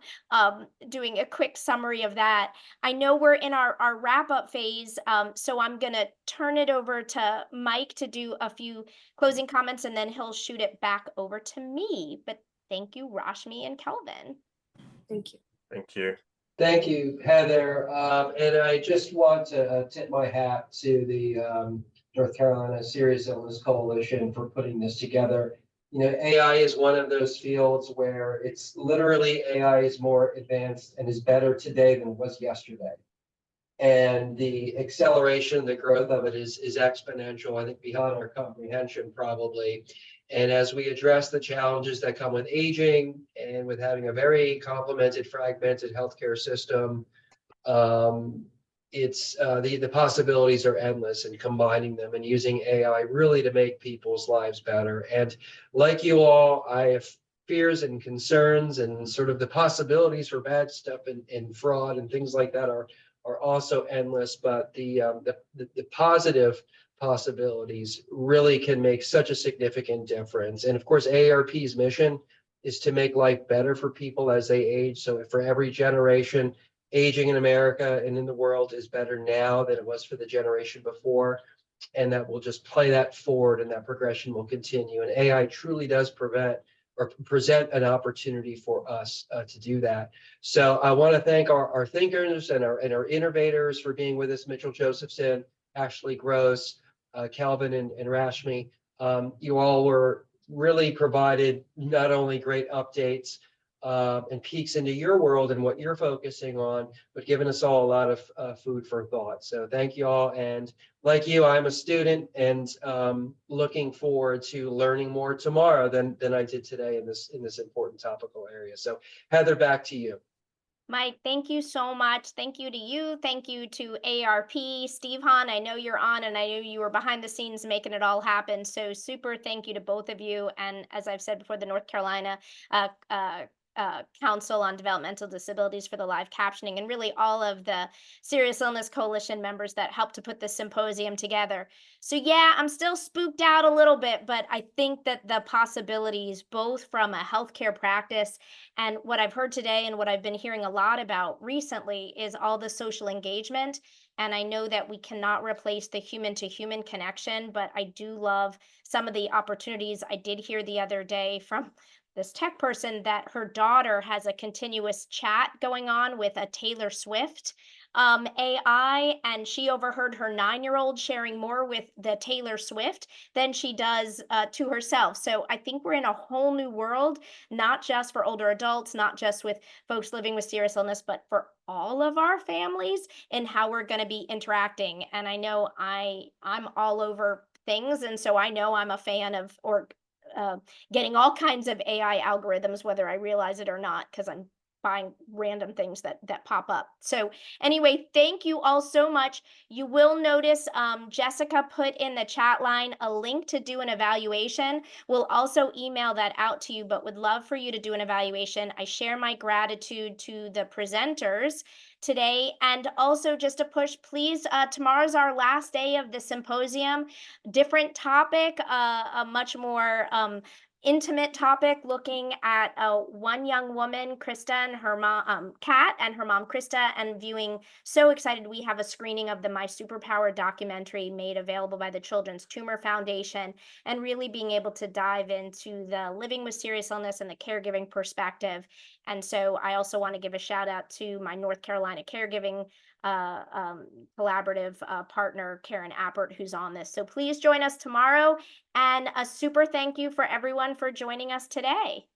doing a quick summary of that. I know we're in our wrap up phase, so I'm going to turn it over to Mike to do a few closing comments, and then he'll shoot it back over to me. But thank you, Rashmi and Kelvin. Thank you. Thank you. Thank you, Heather. And I just want to tip my hat to the North Carolina Serious Illness Coalition for putting this together. You know, AI is one of those fields where it's literally AI is more advanced and is better today than it was yesterday. And the acceleration, the growth of it is exponential, I think beyond our comprehension probably. And as we address the challenges that come with aging and with having a very complemented, fragmented healthcare system, the possibilities are endless, and combining them and using AI really to make people's lives better. And like you all, I have fears and concerns, and sort of the possibilities for bad stuff and fraud and things like that are also endless. But the positive possibilities really can make such a significant difference. And of course, AARP's mission is to make life better for people as they age. So for every generation, aging in America and in the world is better now than it was for the generation before. And that will just play that forward, and that progression will continue. And AI truly does present an opportunity for us to do that. So I want to thank our thinkers and our innovators for being with us: Mitchell Josephson, Ashley Gross, Calvin and Rashmi. You all were really provided not only great updates and peeks into your world and what you're focusing on, but given us all a lot of food for thought. So thank you all. And like you, I'm a student, and looking forward to learning more tomorrow than I did today in this important topical area. So Heather, back to you. Mike, thank you so much. Thank you to you. Thank you to AARP. Steve Hahn, I know you're on, and I know you were behind the scenes making it all happen. So super thank you to both of you. And as I've said before, the North Carolina Council on Developmental Disabilities for the live captioning, and really all of the Serious Illness Coalition members that helped to put this symposium together. So yeah, I'm still spooked out a little bit, but I think that the possibilities, both from a healthcare practice and what I've heard today and what I've been hearing a lot about recently, is all the social engagement. And I know that we cannot replace the human to human connection, but I do love some of the opportunities. I did hear the other day from this tech person that her daughter has a continuous chat going on with a Taylor Swift AI, and she overheard her 9-year-old sharing more with the Taylor Swift than she does to herself. So I think we're in a whole new world, not just for older adults, not just with folks living with serious illness, but for all of our families, and how we're going to be interacting. And I know I'm all over things, and so I know I'm a fan of getting all kinds of AI algorithms, whether I realize it or not, because I'm buying random things that pop up. So anyway, thank you all so much. You will notice Jessica put in the chat line a link to do an evaluation. We'll also email that out to you, but would love for you to do an evaluation. I share my gratitude to the presenters today. And also, just a push, please, tomorrow's our last day of the symposium. Different topic, a much more intimate topic, looking at one young woman, Krista, and her mom, Kat, and her mom, Krista, and viewing. So excited. We have a screening of the My Superpower documentary made available by the Children's Tumor Foundation, and really being able to dive into the living with serious illness and the caregiving perspective. And so I also want to give a shout out to my North Carolina caregiving collaborative partner, Karen Appert, who's on this. So please join us tomorrow, and a super thank you for everyone for joining us today.